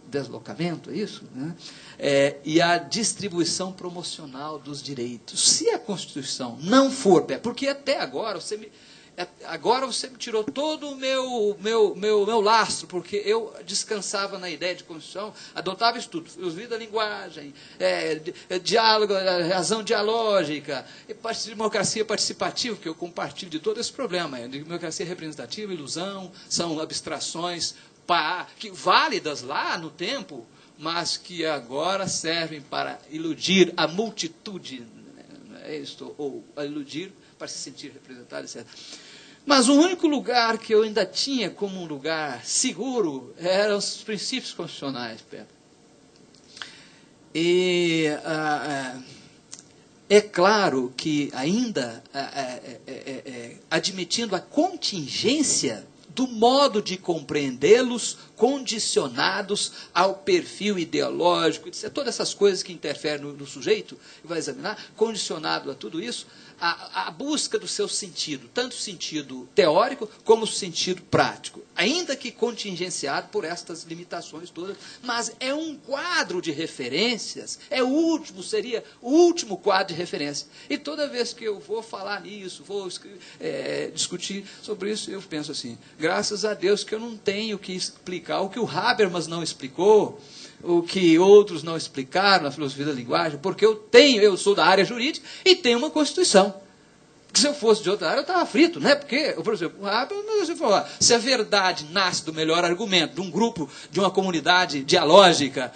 deslocamento, é isso? Né? E a distribuição promocional dos direitos. Se a Constituição não for, porque até agora você me tirou todo o meu lastro, porque eu descansava na ideia de Constituição, adotava estudo, filosofia da linguagem, diálogo, razão dialógica, e democracia participativa, que eu compartilho de todo esse problema. Democracia representativa, ilusão, são abstrações que válidas lá no tempo, mas que agora servem para iludir a multitude, ou a iludir para se sentir representado, etc. Mas o único lugar que eu ainda tinha como um lugar seguro eram os princípios constitucionais, Pedro. E é claro que ainda, admitindo a contingência do modo de compreendê-los, condicionados ao perfil ideológico, etc. Todas essas coisas que interferem no sujeito, que vai examinar, condicionado a tudo isso, a busca do seu sentido, tanto o sentido teórico como o sentido prático, ainda que contingenciado por estas limitações todas, mas é um quadro de referências, seria o último quadro de referência. E toda vez que eu vou falar nisso, vou discutir sobre isso, eu penso assim, graças a Deus que eu não tenho que explicar o que o Habermas não explicou, o que outros não explicaram na filosofia da linguagem, porque eu sou da área jurídica e tenho uma Constituição. Porque se eu fosse de outra área, eu estava frito, né? Porque, por exemplo, você falou, se a verdade nasce do melhor argumento, de um grupo, de uma comunidade dialógica,